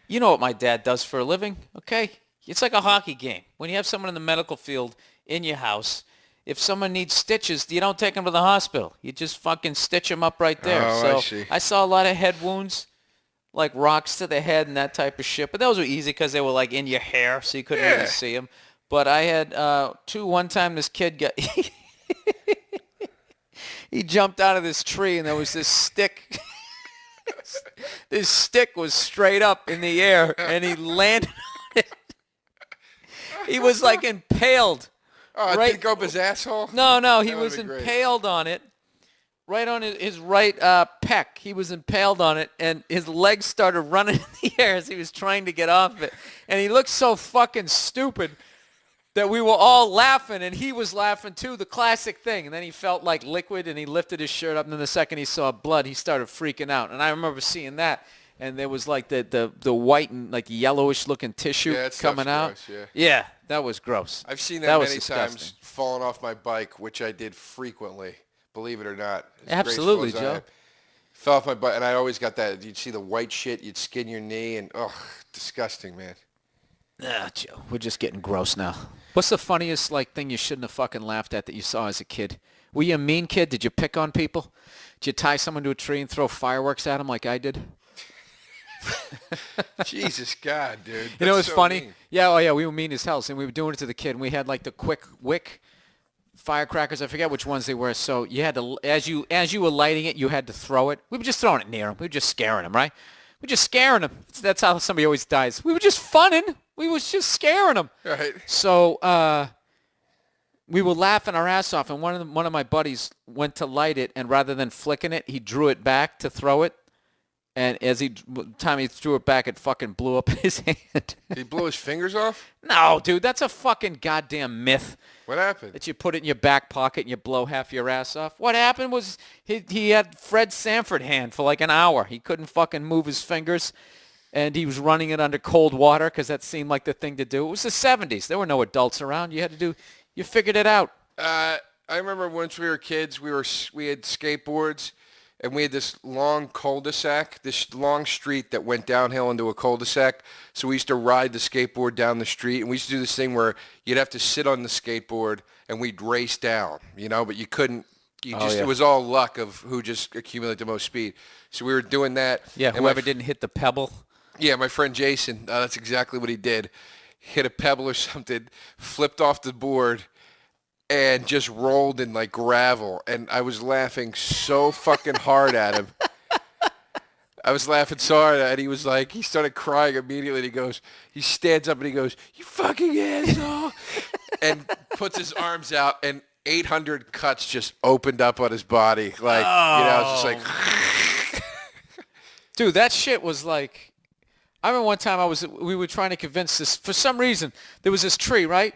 you know what my dad does for a living, okay? It's like a hockey game. When you have someone in the medical field in your house, if someone needs stitches, you don't take them to the hospital. You just fucking stitch them up right there. Oh, so I see. I saw a lot of head wounds, like rocks to the head and that type of shit. But those were easy because they were like in your hair, so you couldn't really see them. But I had two. One time this kid got... he jumped out of this tree and there was this stick... This stick was straight up in the air, and he landed on it. He was like impaled. Oh, right. Did it go up his asshole? No, he was impaled on it, right on his right pec. He was impaled on it, and his legs started running in the air as he was trying to get off it. And he looked so fucking stupid that we were all laughing, and he was laughing too, the classic thing. And then he felt like liquid, and he lifted his shirt up, and then the second he saw blood, he started freaking out. And I remember seeing that, and there was like the white and like yellowish-looking tissue coming out. Gross, yeah, that was gross. I've seen that many disgusting. times falling off my bike, which I did frequently, believe it or not. Absolutely, Joe. Fell off my bike, and I always got that. You'd see the white shit, you'd skin your knee, and, disgusting, man. Ah, Joe, we're just getting gross now. What's the funniest thing you shouldn't have fucking laughed at that you saw as a kid? Were you a mean kid? Did you pick on people? Did you tie someone to a tree and throw fireworks at them like I did? Jesus God, dude. You know what's so funny? Mean. Yeah, we were mean as hell, and we were doing it to the kid, and we had like the quick wick firecrackers. I forget which ones they were. So you had to, as you were lighting it, you had to throw it. We were just throwing it near him. We were just scaring him, right? We were just scaring him. That's how somebody always dies. We were just funning. We was just scaring him. Right. So we were laughing our ass off, and one of my buddies went to light it, and rather than flicking it, he drew it back to throw it. And as he threw it back, it fucking blew up in his hand. Did he blow his fingers off? No, dude, that's a fucking goddamn myth. What happened? That you put it in your back pocket and you blow half your ass off. What happened was he had Fred Sanford hand for like an hour. He couldn't fucking move his fingers, and he was running it under cold water because that seemed like the thing to do. It was the 70s. There were no adults around. You figured it out. I remember once we were kids, we had skateboards. And we had this long cul-de-sac, this long street that went downhill into a cul-de-sac. So we used to ride the skateboard down the street. And we used to do this thing where you'd have to sit on the skateboard and we'd race down, but you couldn't. It was all luck of who just accumulated the most speed. So we were doing that. Yeah, and whoever didn't hit the pebble. Yeah, my friend Jason, that's exactly what he did. Hit a pebble or something, flipped off the board, and just rolled in like gravel, and I was laughing so fucking hard at him. I was laughing so hard at him, and he started crying immediately. He stands up and he goes, "You fucking asshole," and puts his arms out, and 800 cuts just opened up on his body. It's just like, Dude, that shit was like, I remember one time we were trying to convince this, for some reason, there was this tree, right?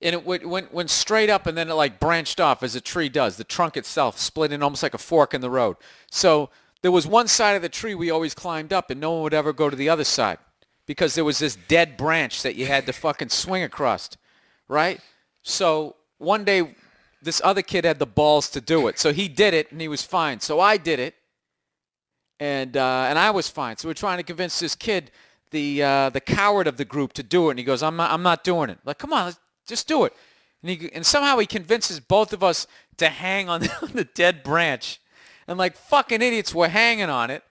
And it went straight up and then it like branched off as a tree does. The trunk itself split in almost like a fork in the road. So there was one side of the tree we always climbed up and no one would ever go to the other side because there was this dead branch that you had to fucking swing across, right? So one day this other kid had the balls to do it. So he did it and he was fine. So I did it. And I was fine. So we're trying to convince this kid, the coward of the group, to do it. And he goes, I'm not doing it. Like, come on, let's just do it. And somehow he convinces both of us to hang on the dead branch. And like fucking idiots, we're hanging on it.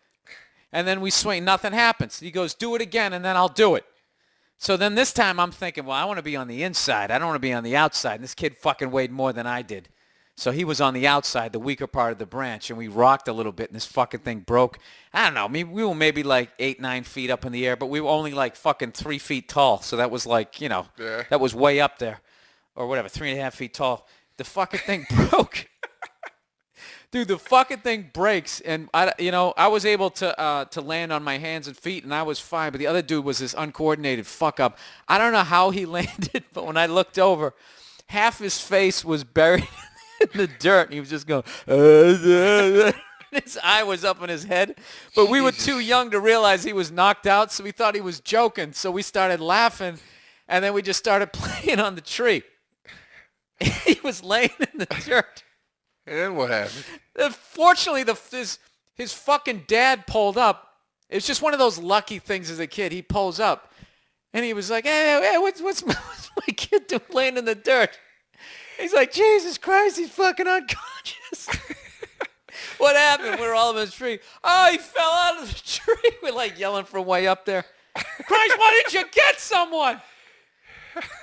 And then we swing. Nothing happens. He goes, do it again, and then I'll do it. So then this time I'm thinking, well, I want to be on the inside. I don't want to be on the outside. And this kid fucking weighed more than I did. So he was on the outside, the weaker part of the branch, and we rocked a little bit, and this fucking thing broke. I don't know. I mean, we were maybe like 8, 9 feet up in the air, but we were only like fucking 3 feet tall. So that was like, you know, that was way up there. Or whatever, 3.5 feet tall. The fucking thing broke. Dude, the fucking thing breaks, and I was able to land on my hands and feet, and I was fine. But the other dude was this uncoordinated fuck up. I don't know how he landed, but when I looked over, half his face was buried in the dirt, and he was just going, his eye was up in his head. But we were too young to realize he was knocked out, so we thought he was joking. So we started laughing, and then we just started playing on the tree. He was laying in the dirt. And then what happened? Fortunately, his fucking dad pulled up. It was just one of those lucky things as a kid. He pulls up, and he was like, hey, what's my kid doing laying in the dirt? He's like, Jesus Christ, he's fucking unconscious. What happened? We're all in the tree. Oh, he fell out of the tree. We're like yelling from way up there. Christ, why didn't you get someone?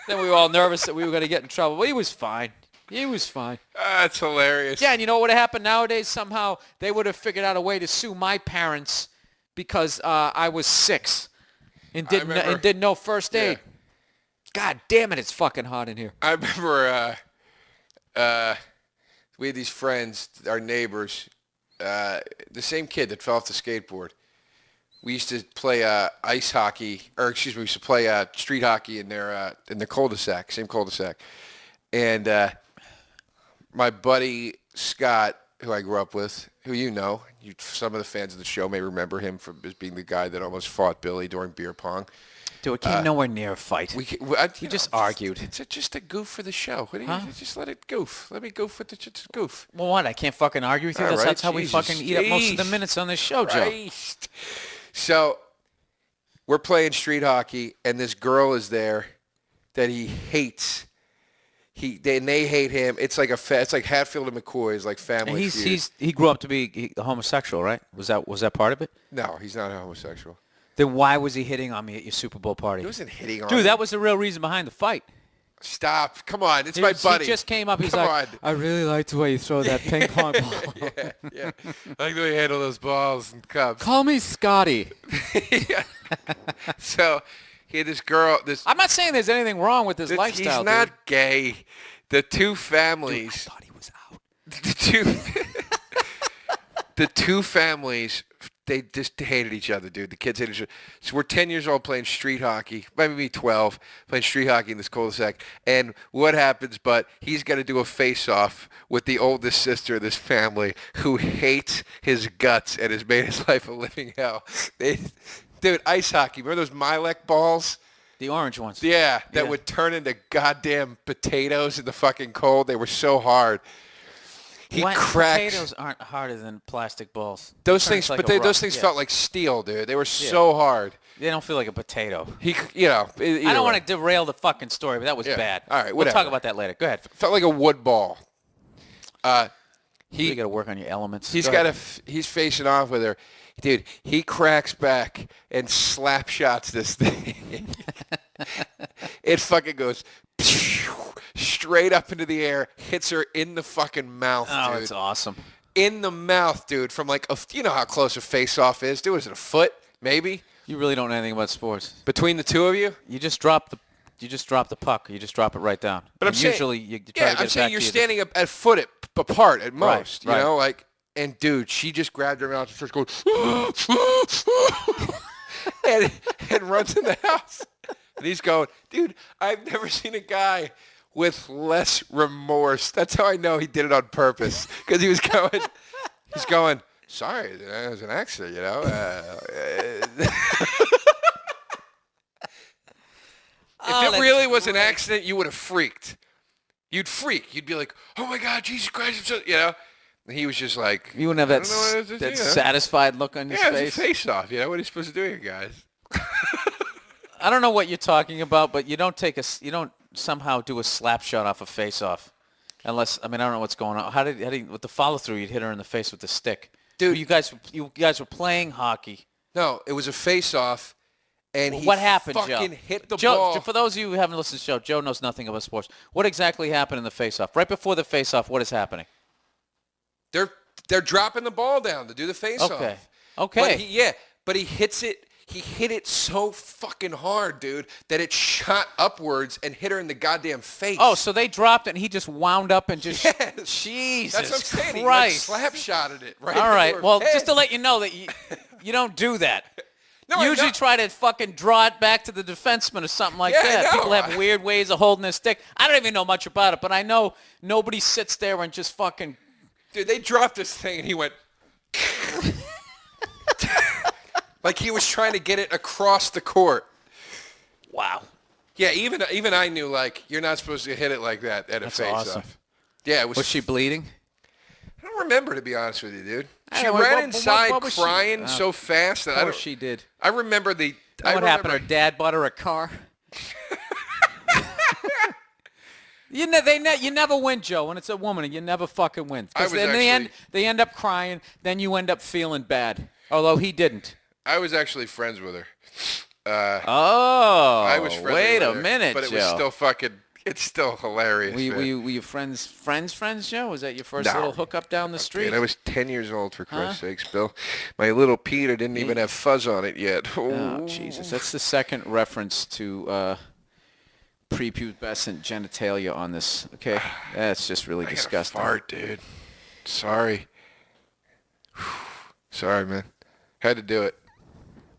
Then we were all nervous that we were going to get in trouble. But he was fine. He was fine. That's hilarious. Yeah, and you know what would have happened nowadays? Somehow they would have figured out a way to sue my parents because I was 6 and did no first aid. Yeah. God damn it, it's fucking hot in here. I remember we had these friends, our neighbors, the same kid that fell off the skateboard. We used to play ice hockey, or excuse me, we used to play street hockey in their cul-de-sac, same cul-de-sac. And my buddy Scott, who I grew up with, who you know, some of the fans of the show may remember him as being the guy that almost fought Billy during beer pong. Dude, it came nowhere near a fight. You just argued. It's just a goof for the show. What do you just let it goof? Let me goof with just goof. Well, what? I can't fucking argue with you? That's how we fucking eat up most of the minutes on this show, Joe. So we're playing street hockey, and this girl is there that he hates. They hate him. It's like it's like Hatfield and McCoy is like family feud. He grew up to be homosexual, right? Was that part of it? No, he's not a homosexual. Then why was he hitting on me at your Super Bowl party? He wasn't hitting on me. Dude, that was the real reason behind the fight. Stop. Come on. It's my buddy. He just came up. He's like, I really like the way you throw that ping pong ball. Yeah. I like the way you handle those balls and cups. Call me Scotty. Yeah. So he had this girl. I'm not saying there's anything wrong with this lifestyle, He's not gay. The two families. Dude, I thought he was out. The two families, they just hated each other, dude. The kids hated each other. So we're 10 years old playing street hockey, maybe 12, playing street hockey in this cul-de-sac. And what happens, but he's got to do a face-off with the oldest sister of this family who hates his guts and has made his life a living hell. Dude, ice hockey. Remember those Milek balls? The orange ones. Yeah, that would turn into goddamn potatoes in the fucking cold. They were so hard. Potatoes aren't harder than plastic balls. Those things, those things felt like steel, dude. They were so hard. They don't feel like a potato. I don't want to derail the fucking story, but that was bad. All right, we'll talk about that later. Go ahead. Felt like a wood ball. You got to work on your elements. He's facing off with her. Dude, he cracks back and slap shots this thing. It fucking goes straight up into the air, hits her in the fucking mouth, dude. Oh, it's awesome. In the mouth, dude, from like, you know how close a face-off is, dude? Is it a foot, maybe? You really don't know anything about sports. Between the two of you? You just drop the puck. You just drop it right down. But usually you try to get it back. You're standing a foot apart at most. Right. You know, like And, dude, she just grabbed her mouth and starts going, and runs in the house. And he's going, dude, I've never seen a guy with less remorse. That's how I know he did it on purpose. Because he's going, sorry, it was an accident, you know. If it really was an accident, you would have freaked. You'd freak. You'd be like, oh, my God, Jesus Christ. I'm so, you know. And he was just like. You wouldn't have that satisfied look on his face. Yeah, it's a face-off. You know, what are you supposed to do here, guys? I don't know what you're talking about, but you don't somehow do a slap shot off a face-off. Unless, I mean, I don't know what's going on. How did with the follow-through, you'd hit her in the face with the stick. Dude. You guys were playing hockey. No, it was a face-off. And what happened, fucking Joe? hit the ball. For those of you who haven't listened to the show, Joe knows nothing about sports. What exactly happened in the face-off? Right before the face-off, what is happening? They're dropping the ball down to do the face-off. Okay. But he hits it. He hit it so fucking hard, dude, that it shot upwards and hit her in the goddamn face. Oh, so they dropped it and he just wound up and just... Yes. Jesus That's what I'm saying. Christ. He slap-shotted it right All right. Well, head. just to let you know that you don't do that. No, Usually try to fucking draw it back to the defenseman or something like that. People have weird ways of holding their stick. I don't even know much about it, but I know nobody sits there and just fucking... Dude, they dropped this thing and he went... like he was trying to get it across the court. Wow. Yeah, even I knew, like, you're not supposed to hit it like that at a face-off. Awesome. Yeah, it was... Was she bleeding? I don't remember, to be honest with you, dude. She What ran inside what was crying so fast that Of course she did. I remember the... What happened? Her dad bought her a car? You never win, Joe. When it's a woman, you never fucking win. Because in the end, they end up crying. Then you end up feeling bad. Although he didn't. I was actually friends with her. I was friends wait with a her, minute, but it Joe. was still fucking... It's still hilarious. Were you friends, Joe? Was that your first little hookup down the street? Dude, I was 10 years old, for Christ's sakes, Bill. My little Peter didn't even have fuzz on it yet. Oh, Jesus. That's the second reference to prepubescent genitalia on this. Okay? That's just really disgusting. I fart, dude. Sorry. Sorry, man. Had to do it.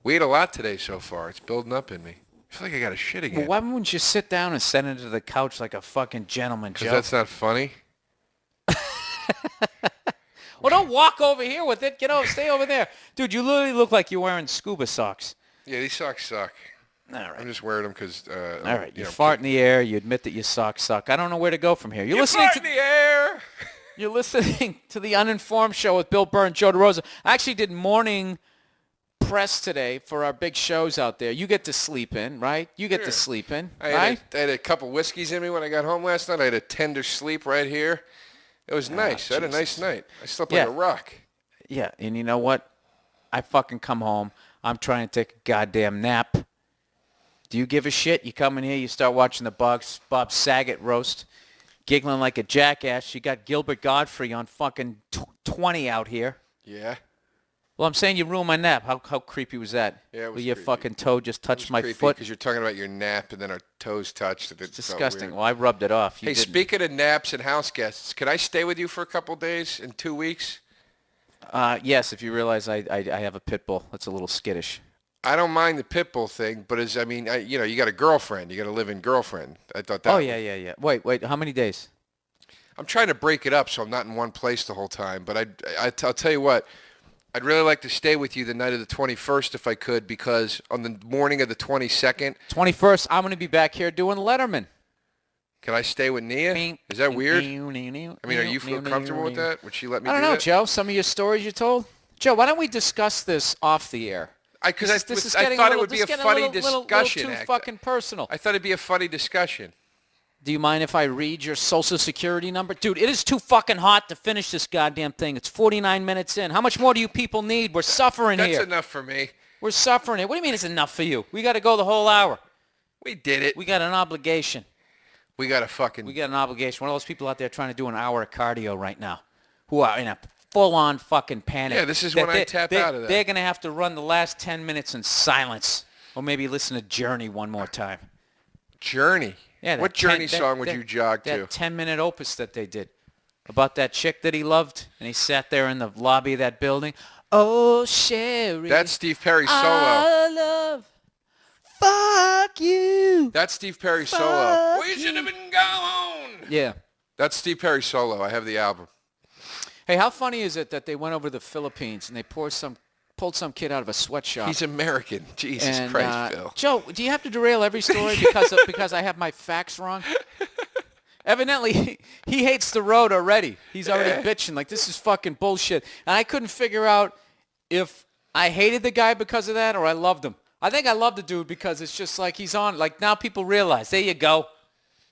We ate a lot today so far. It's building up in me. I feel like I got to shit again. Well, why wouldn't you sit down and send it to the couch like a fucking gentleman, Joe? Because that's not funny. Well, don't walk over here with it. Stay over there. Dude, you literally look like you're wearing scuba socks. Yeah, these socks suck. All right. I'm just wearing them because... all right. You fart in the air. You admit that your socks suck. I don't know where to go from here. You fart in the air! You're listening to the Uninformed Show with Bill Burr and Joe DeRosa. I actually did morning press today for our big shows out there. You get to sleep in, right? You get to sleep in, right? I had a couple whiskeys in me when I got home last night. I had a tender sleep right here. It was nice. I had a nice night. I slept like a rock. Yeah, and you know what? I fucking come home. I'm trying to take a goddamn nap. Do you give a shit? You come in here, you start watching the Bob Saget roast, giggling like a jackass. You got Gilbert Godfrey on fucking 20 out here. Yeah. Well, I'm saying you ruined my nap. How creepy was that? Yeah, it was your creepy. Fucking toe just touched my foot. Because you're talking about your nap and then our toes touched. It's disgusting. Well, I rubbed it off. Hey, speaking of naps and house guests, can I stay with you for a couple days in 2 weeks? Yes, if you realize I have a pit bull. That's a little skittish. I don't mind the pit bull thing, but you got a girlfriend. You got a live-in girlfriend. I thought that. Oh, yeah. Wait. How many days? I'm trying to break it up so I'm not in one place the whole time. But I'll tell you what. I'd really like to stay with you the night of the 21st if I could, because on the morning of the 22nd... 21st, I'm going to be back here doing Letterman. Can I stay with Nia? Is that weird? I mean, are you feel comfortable with that? Would she let me do that? I don't know, Joe. Some of your stories you told? Joe, why don't we discuss this off the air? Because I thought it would be a funny discussion. Little too fucking personal. I thought it'd be a funny discussion. Do you mind if I read your social security number? Dude, it is too fucking hot to finish this goddamn thing. It's 49 minutes in. How much more do you people need? We're suffering here. That's enough for me. We're suffering here. What do you mean it's enough for you? We got to go the whole hour. We did it. We got an obligation. We got an obligation. One of those people out there trying to do an hour of cardio right now who are in a full-on fucking panic. Yeah, this is when I tap out of that. They're going to have to run the last 10 minutes in silence or maybe listen to Journey one more time. Journey? Yeah, what Journey song would you jog to? That 10-minute opus that they did. about that chick that he loved, and he sat there in the lobby of that building. Oh, Sherry. That's Steve Perry solo. I love. Fuck you. That's Steve Perry Fuck solo. We you. should have been gone. Yeah. That's Steve Perry solo. I have the album. Hey, how funny is it that they went over to the Philippines and they pulled some kid out of a sweatshop? He's American. Jesus and, Christ, Bill. Joe, do you have to derail every story because I have my facts wrong? Evidently, he hates the road already. He's already bitching like this is fucking bullshit. And I couldn't figure out if I hated the guy because of that or I loved him. I think I love the dude because it's just like he's on. Like now people realize, there you go.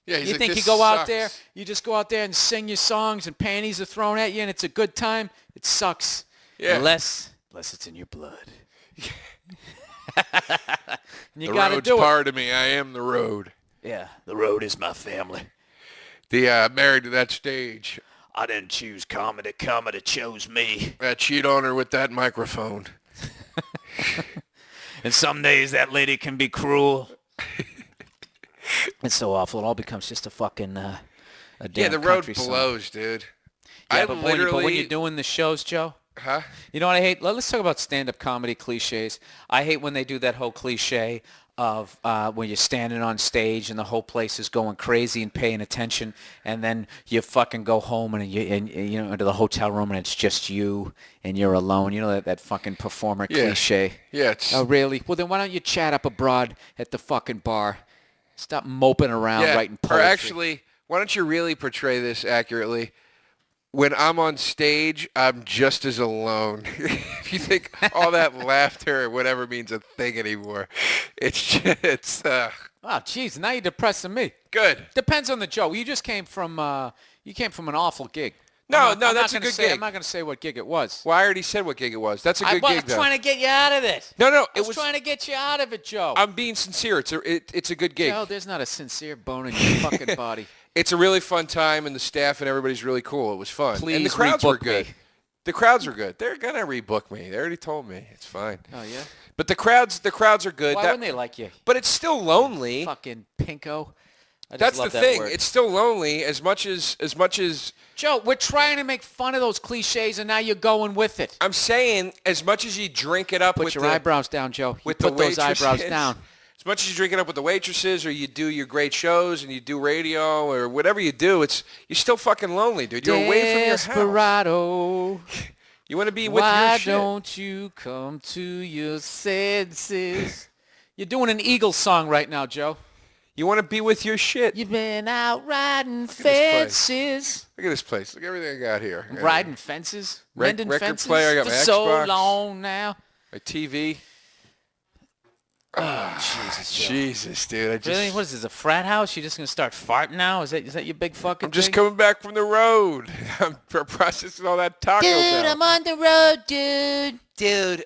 Yeah, he's You like, think you "This go out sucks." there, you just go out there and sing your songs and panties are thrown at you and it's a good time. It sucks. Yeah. Unless it's in your blood. You The gotta road's do it. part of me. I am the road. Yeah, the road is my family. The married to that stage. I didn't choose comedy. Comedy chose me. I cheat on her with that microphone. And some days that lady can be cruel. It's so awful. It all becomes just a fucking a damn Yeah, the road country song. blows, dude. Yeah, I but literally. when you're doing the shows, Joe, Huh? you know what I hate? Let's talk about stand-up comedy cliches. I hate when they do that whole cliche of when you're standing on stage and the whole place is going crazy and paying attention, and then you fucking go home and you know into the hotel room and it's just you and you're alone. You know that fucking performer cliche. Yeah, it's. Oh really? Well then why don't you chat up abroad at the fucking bar? Stop moping around yeah. writing Or poetry. actually, why don't you really portray this accurately? When I'm on stage, I'm just as alone. If you think all that laughter or whatever means a thing anymore, it's Oh, jeez, now you're depressing me. good. Depends on the joke. You just came from an awful gig. No, I'm that's a not gonna good say, gig. I'm not going to say what gig it was. Well, I already said what gig it was. That's a good I'm gig, though. trying to get you out of this. No, I it was trying to get you out of it, Joe. I'm being sincere. It's a good gig. Joe, there's not a sincere bone in your fucking body. It's a really fun time, and the staff and everybody's really cool. It was fun. Please and the crowds were rebook good. me. The crowds are good. They're gonna rebook me. They already told me. It's fine. Oh yeah. But the crowds are good. Why wouldn't they like you? But it's still lonely. Fucking pinko. I just That's love the that thing. word. It's still lonely as much as Joe, we're trying to make fun of those cliches, and now you're going with it. I'm saying. As much as you drink it up Put with your the eyebrows down, Joe. You with put the those eyebrows waitresses, down. As much as you drink it up with the waitresses, or you do your great shows and you do radio or whatever you do, you're still fucking lonely, dude. You're away from your house. Desperado. You want to be with Why your shit. don't you come to your senses? You're doing an Eagles song right now, Joe. You want to be with your shit. You've been out riding this place. fences. Look at this place. Look at everything I got here. I got Riding fences? Mending record fences? player, I got for my so Xbox. long now. my TV. Oh, Jesus, Joe. Jesus, dude. I just, Really? What is this, a frat house? You're just going to start farting now? Is that your big fucking I'm just thing? coming back from the road. I'm processing all that taco Dude, bell. I'm on the road, dude. Dude,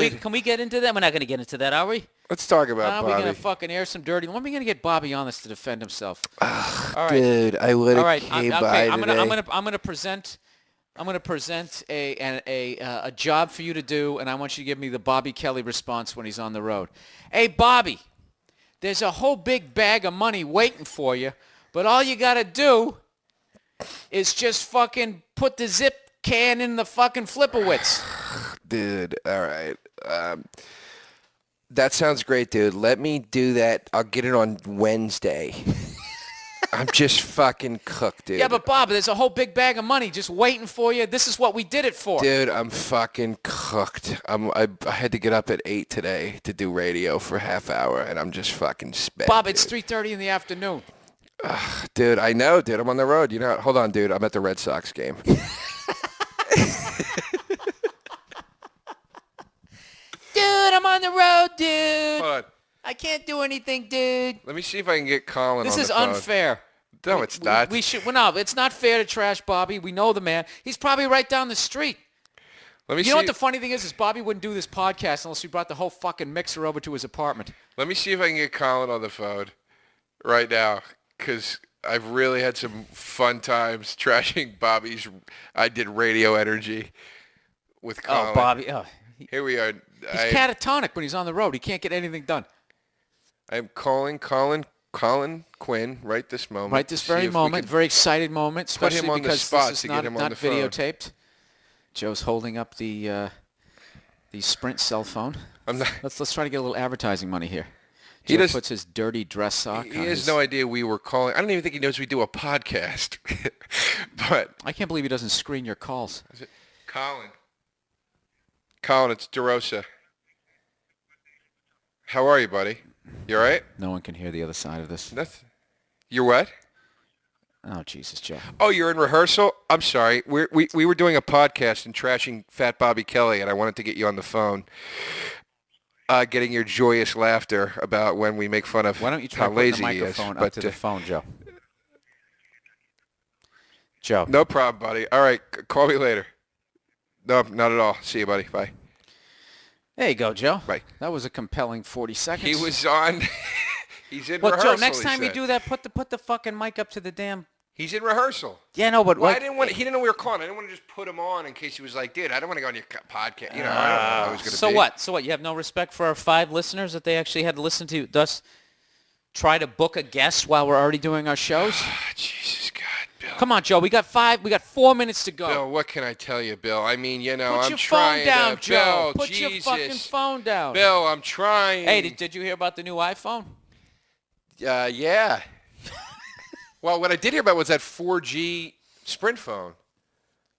dude. Can we get into that? We're not going to get into that, are we? Let's talk about We're Bobby. going to fucking air some dirty. When are we going to get Bobby on this to defend himself? All right. Dude, I would All have right. came Okay. by I'm today. gonna present a job for you to do, and I want you to give me the Bobby Kelly response when he's on the road. Hey, Bobby, there's a whole big bag of money waiting for you, but all you gotta do is just fucking put the zip can in the fucking Flipowitz. Dude, all right. That sounds great, dude. Let me do that. I'll get it on Wednesday. I'm just fucking cooked, dude. Yeah, but Bob, there's a whole big bag of money just waiting for you. This is what we did it for. Dude, I'm fucking cooked. I had to get up at 8 today to do radio for a half hour, and I'm just fucking spent. Bob, it's dude. 3:30 in the afternoon. Dude, I know, dude. I'm on the road. You know, hold on, dude. I'm at the Red Sox game. Dude, I'm on the road, dude. Hold on. I can't do anything, dude. Let me see if I can get Colin This on is the phone. unfair. No, it's not. We should. Well, no, it's not fair to trash Bobby. We know the man. He's probably right down the street. Let me You see. know what the funny thing is Bobby wouldn't do this podcast unless we brought the whole fucking mixer over to his apartment. Let me see if I can get Colin on the phone right now, because I've really had some fun times trashing Bobby's. I did radio energy with Colin. Oh, Bobby. Oh, Here we are. he's catatonic when he's on the road. He can't get anything done. I'm calling Colin Colin Quinn right this moment. Right this very moment. Very excited moment, put especially him on the because spot this is to not, get him on not the phone. videotaped. Joe's holding up the Sprint cell phone. Let's try to get a little advertising money here. Joe puts his dirty dress sock on. He has no idea we were calling. I don't even think he knows we do a podcast. But I can't believe he doesn't screen your calls. Colin, it's DeRosa. How are you, buddy? You all right? No one can hear the other side of this. You're what? Oh, Jesus, Joe. Oh, you're in rehearsal? I'm sorry. We were doing a podcast and trashing Fat Bobby Kelly, and I wanted to get you on the phone. Getting your joyous laughter about when we make fun of Why don't you try how putting lazy the he is. microphone up to the phone, Joe? Joe. No problem, buddy. All right, call me later. No, not at all. See you, buddy. Bye. There you go, Joe. Bye. That was a compelling 40 seconds. He was on. He's in Well, rehearsal. Joe, next time you do that, put the fucking mic up to the damn. He's in rehearsal. Yeah, no, but well, he didn't know we were calling. I didn't want to just put him on in case he was like, dude, I don't want to go on your podcast. You know, I don't know how he's going to be. So what? So what? You have no respect for our 5 listeners that they actually had to listen to us try to book a guest while we're already doing our shows? Jesus God, Bill. Come on, Joe. We got 4 minutes to go. Bill, what can I tell you, Bill? I mean, you know, Put I'm your phone trying down, to. Joe. Bill, Put your fucking phone down. Bill, I'm trying. Hey, did you hear about the new iPhone? Yeah. Well, what I did hear about was that 4G Sprint phone.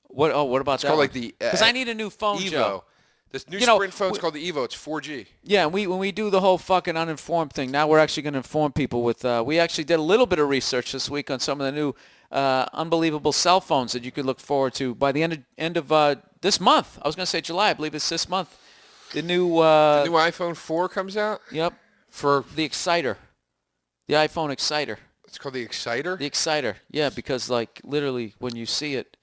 What about it's that? Called like the because I need a new phone, Evo. Joe. This new Sprint phone's called the Evo. It's 4G. Yeah, and when we do the whole fucking uninformed thing, now we're actually going to inform people with. We actually did a little bit of research this week on some of the new unbelievable cell phones that you could look forward to by the end of this month. I was going to say July. I believe it's this month. The new iPhone 4 comes out. Yep. For the Exciter, the iPhone Exciter. It's called the Exciter? The Exciter, yeah, because, like, literally when you see it.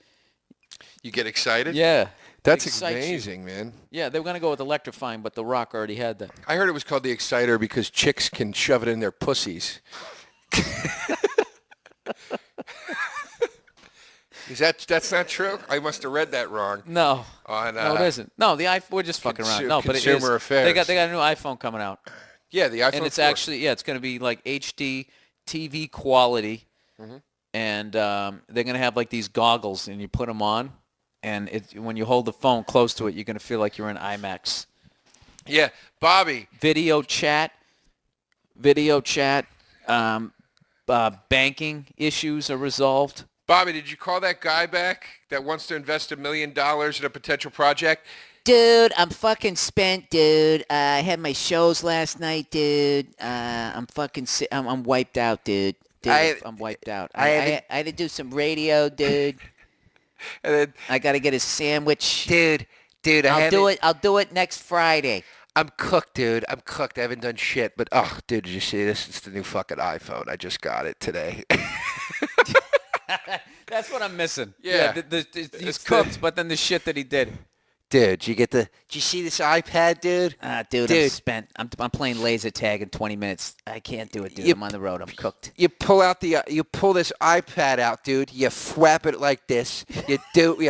You get excited? Yeah. That's amazing, man. Yeah, they were going to go with electrifying, but The Rock already had that. I heard it was called the Exciter because chicks can shove it in their pussies. That's not true? I must have read that wrong. No. No, it isn't. No, the iPhone, we're just fucking around. No, but it is. Consumer Affairs. They got a new iPhone coming out. Yeah, the iPhone And it's 4. actually, it's going to be like HD TV quality. Mm-hmm. And they're going to have like these goggles, and you put them on, and when you hold the phone close to it, you're going to feel like you're in IMAX. Yeah, Bobby. Video chat. Banking issues are resolved. Bobby, did you call that guy back that wants to invest $1 million in a potential project? Dude, I'm fucking spent, dude. I had my shows last night, dude. I'm fucking I'm wiped out, dude. I'm wiped out. I had to do some radio, dude. And then I got to get a sandwich. Dude, I'll do it next Friday. I'm cooked, dude. I'm cooked. I haven't done shit. But, dude, did you see this? It's the new fucking iPhone. I just got it today. That's what I'm missing. Yeah. He's cooked, but then the shit that he did. Dude, did you see this iPad, dude? Dude, I'm spent. I'm playing laser tag in 20 minutes. I can't do it, dude. I'm on the road. I'm cooked. You pull this iPad out, dude. You flap it like this. You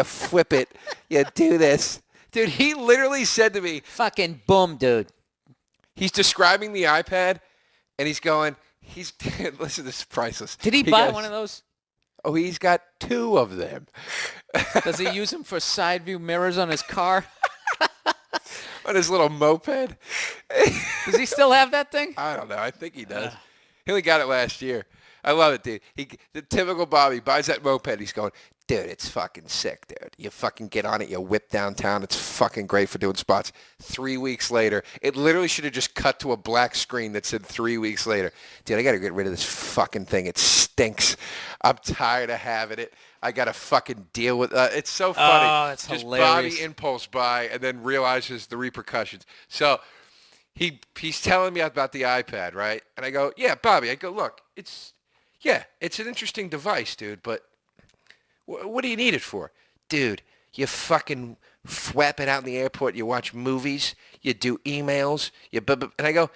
flip it. You do this. Dude, he literally said to me, fucking boom, dude. He's describing the iPad, and he's going, listen, this is priceless. Did he buy one of those? Oh, he's got 2 of them. Does he use them for side view mirrors on his car? On his little moped? Does he still have that thing? I don't know. I think he does. He only got it last year. I love it, dude. The typical Bobby buys that moped. He's going, dude, it's fucking sick, dude. You fucking get on it. You whip downtown. It's fucking great for doing spots. 3 weeks later, it literally should have just cut to a black screen that said 3 weeks later. Dude, I got to get rid of this fucking thing. It stinks. I'm tired of having it. I got to fucking deal with it. It's so funny. Oh, that's just hilarious. Bobby impulse buy and then realizes the repercussions. So he's telling me about the iPad, right? And I go, yeah, Bobby. I go, look, it's an interesting device, dude, but what do you need it for? Dude, you fucking flap it out in the airport. You watch movies. You do emails. And I go,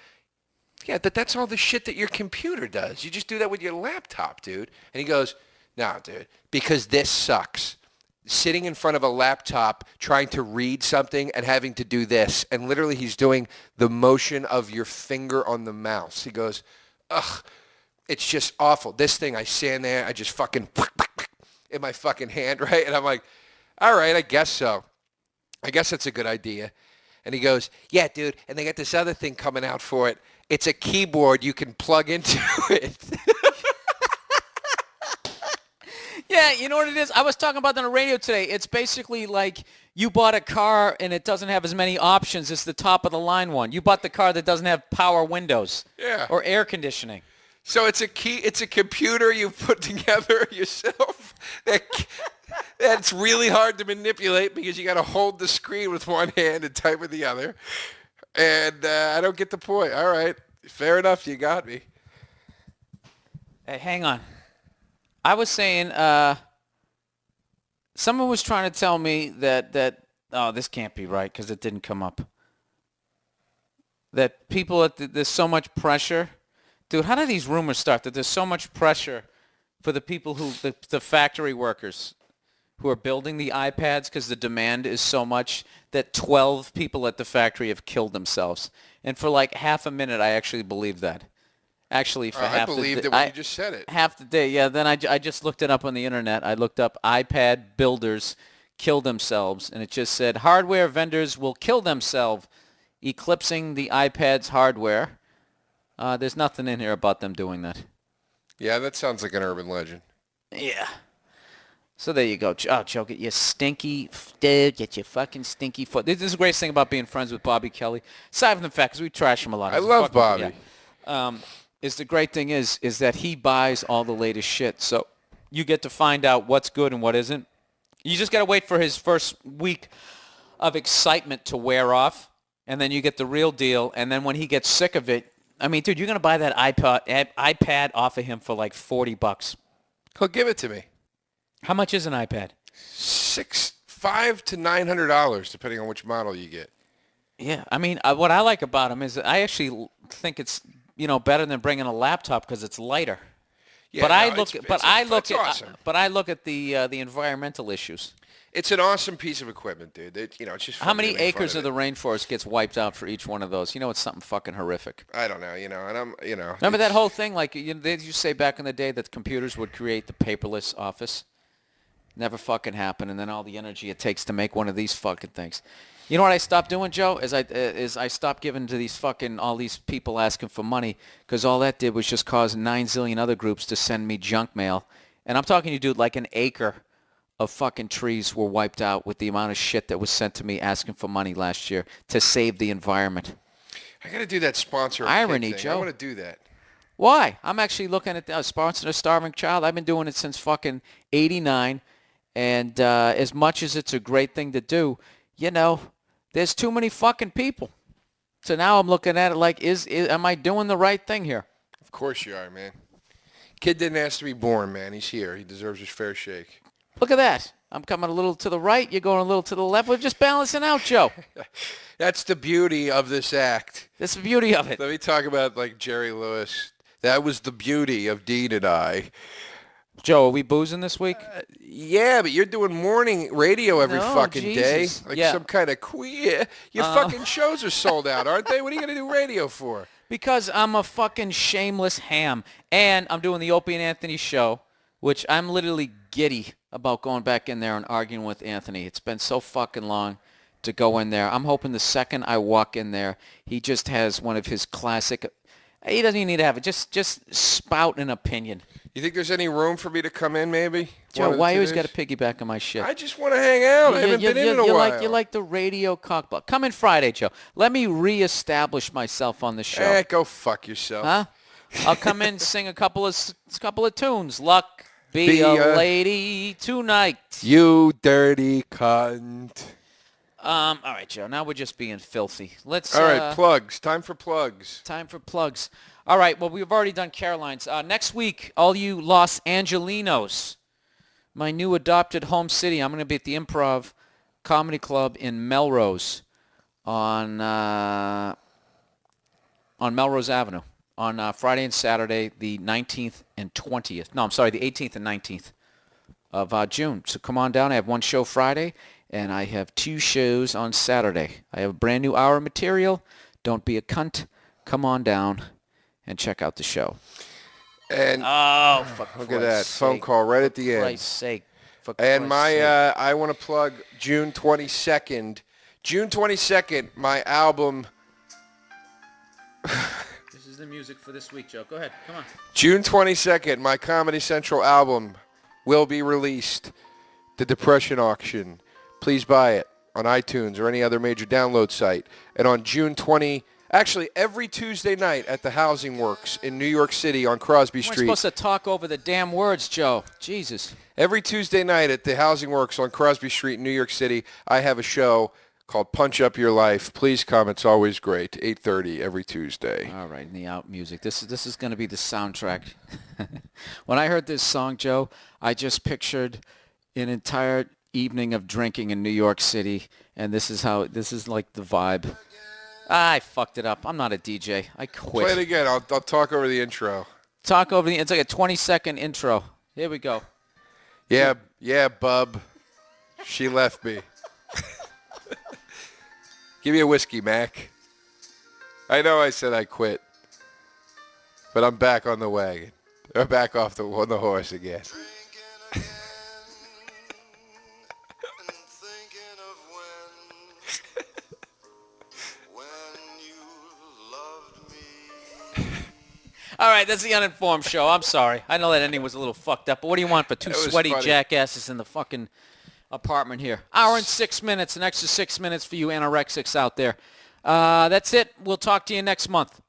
yeah, that's all the shit that your computer does. You just do that with your laptop, dude. And he goes, no, dude, because this sucks. Sitting in front of a laptop trying to read something and having to do this. And literally he's doing the motion of your finger on the mouse. He goes, ugh. It's just awful. This thing, I stand there, I just fucking in my fucking hand, right? And I'm like, all right, I guess so. I guess that's a good idea. And he goes, yeah, dude, and they got this other thing coming out for it. It's a keyboard you can plug into it. Yeah, you know what it is? I was talking about that on the radio today. It's basically like you bought a car and it doesn't have as many options as the top of the line one. You bought the car that doesn't have power windows or air conditioning. So it's a computer you put together yourself that's really hard to manipulate because you got to hold the screen with one hand and type with the other. And I don't get the point. All right, fair enough. You got me. Hey, hang on. I was saying someone was trying to tell me that oh, this can't be right because it didn't come up. That people, there's so much pressure. Dude, how do these rumors start? That there's so much pressure for the people the factory workers who are building the iPads because the demand is so much that 12 people at the factory have killed themselves. And for like half a minute, I actually believed that. Actually, for half the day. I believed it when you just said it. Half the day, yeah. Then I just looked it up on the internet. I looked up iPad builders kill themselves, and it just said hardware vendors will kill themselves, eclipsing the iPad's hardware. There's nothing in here about them doing that. Yeah, that sounds like an urban legend. Yeah. So there you go. Oh, Joe, get your stinky, dude, get your fucking stinky foot. This is the greatest thing about being friends with Bobby Kelly. Aside from the fact, because we trash him a lot. I love Bobby. Yeah. Is the great thing is that he buys all the latest shit. So you get to find out what's good and what isn't. You just got to wait for his first week of excitement to wear off, and then you get the real deal. And then when he gets sick of it, I mean, dude, you're going to buy that iPad off of him for like $40. He'll give it to me. How much is an iPad? $500 to $900, depending on which model you get. Yeah, I mean, what I like about him is I actually think it's better than bringing a laptop because it's lighter. Yeah, I awesome. look at the environmental issues. It's an awesome piece of equipment, dude. It's just fun how many to make acres fun of the rainforest gets wiped out for each one of those? It's something fucking horrific. I don't know, and I'm. Remember that whole thing? Like they used to say back in the day that computers would create the paperless office. Never fucking happened, and then all the energy it takes to make one of these fucking things. You know what I stopped doing, Joe? Is I stopped giving to all these people asking for money because all that did was just cause 9 zillion other groups to send me junk mail. And I'm talking to you, dude, like an acre of fucking trees were wiped out with the amount of shit that was sent to me asking for money last year to save the environment. I got to do that sponsor irony, thing. Joe. I want to do that. Why? I'm actually looking at sponsoring a starving child. I've been doing it since fucking 89. And as much as it's a great thing to do, there's too many fucking people. So now I'm looking at it like, am I doing the right thing here? Of course you are, man. Kid didn't ask to be born, man. He's here. He deserves his fair shake. Look at that. I'm coming a little to the right. You're going a little to the left. We're just balancing out, Joe. That's the beauty of this act. That's the beauty of it. Let me talk about like Jerry Lewis. That was the beauty of Dean and I. Joe, are we boozing this week? Yeah, but you're doing morning radio every fucking Jesus. day. Like some kind of queer. Your fucking shows are sold out, aren't they? What are you going to do radio for? Because I'm a fucking shameless ham. And I'm doing the Opie and Anthony show, which I'm literally giddy about going back in there and arguing with Anthony. It's been so fucking long to go in there. I'm hoping the second I walk in there, he just has one of his classic... He doesn't even need to have it. Just spout an opinion. You think there's any room for me to come in, maybe? Joe, why you always got to piggyback on my shit? I just want to hang out. I haven't been in a while. You're like the radio cockblock. Come in Friday, Joe. Let me reestablish myself on the show. Go fuck yourself. Huh? I'll come in, sing a couple of tunes. Luck be a lady tonight. You dirty cunt. All right, Joe. Now we're just being filthy. Let's. All right, plugs. Time for plugs. Time for plugs. All right. Well, we've already done Caroline's. Next week, all you Los Angelinos, my new adopted home city. I'm going to be at the Improv Comedy Club in Melrose on Melrose Avenue on Friday and Saturday, the 19th and 20th. No, I'm sorry, the 18th and 19th of June. So come on down. I have one show Friday. And I have 2 shows on Saturday. I have a brand new hour of material. Don't be a cunt. Come on down and check out the show. And Oh, for look at that Christ's phone sake. call right at the For end. Christ's sake. For And Christ's sake. I want to plug June 22nd. June 22nd, my album. This is the music for this week, Joe. Go ahead. Come on. June 22nd, my Comedy Central album will be released. The Depression Auction. Please buy it on iTunes or any other major download site. And on June 20, actually every Tuesday night at the Housing Works in New York City on Crosby We're Street. supposed to talk over the damn words, Joe. Jesus. Every Tuesday night at the Housing Works on Crosby Street in New York City, I have a show called Punch Up Your Life. Please come. It's always great. 8:30 every Tuesday. All right, and the out music. This is going to be the soundtrack. When I heard this song, Joe, I just pictured an entire evening of drinking in New York City, and this is like the vibe. I fucked it up. I'm not a DJ. I quit. Play it again. I'll talk over the intro. Talk over it's like a 20-second intro. Here we go. Yeah, bub. She left me. Give me a whiskey, Mac. I know I said I quit, but I'm back on the wagon. Or back on the horse again. All right, that's the Uninformed Show. I'm sorry. I know that ending was a little fucked up, but what do you want for two It was sweaty funny. jackasses in the fucking apartment here? Hour and 6 minutes, an extra 6 minutes for you anorexics out there. That's it. We'll talk to you next month.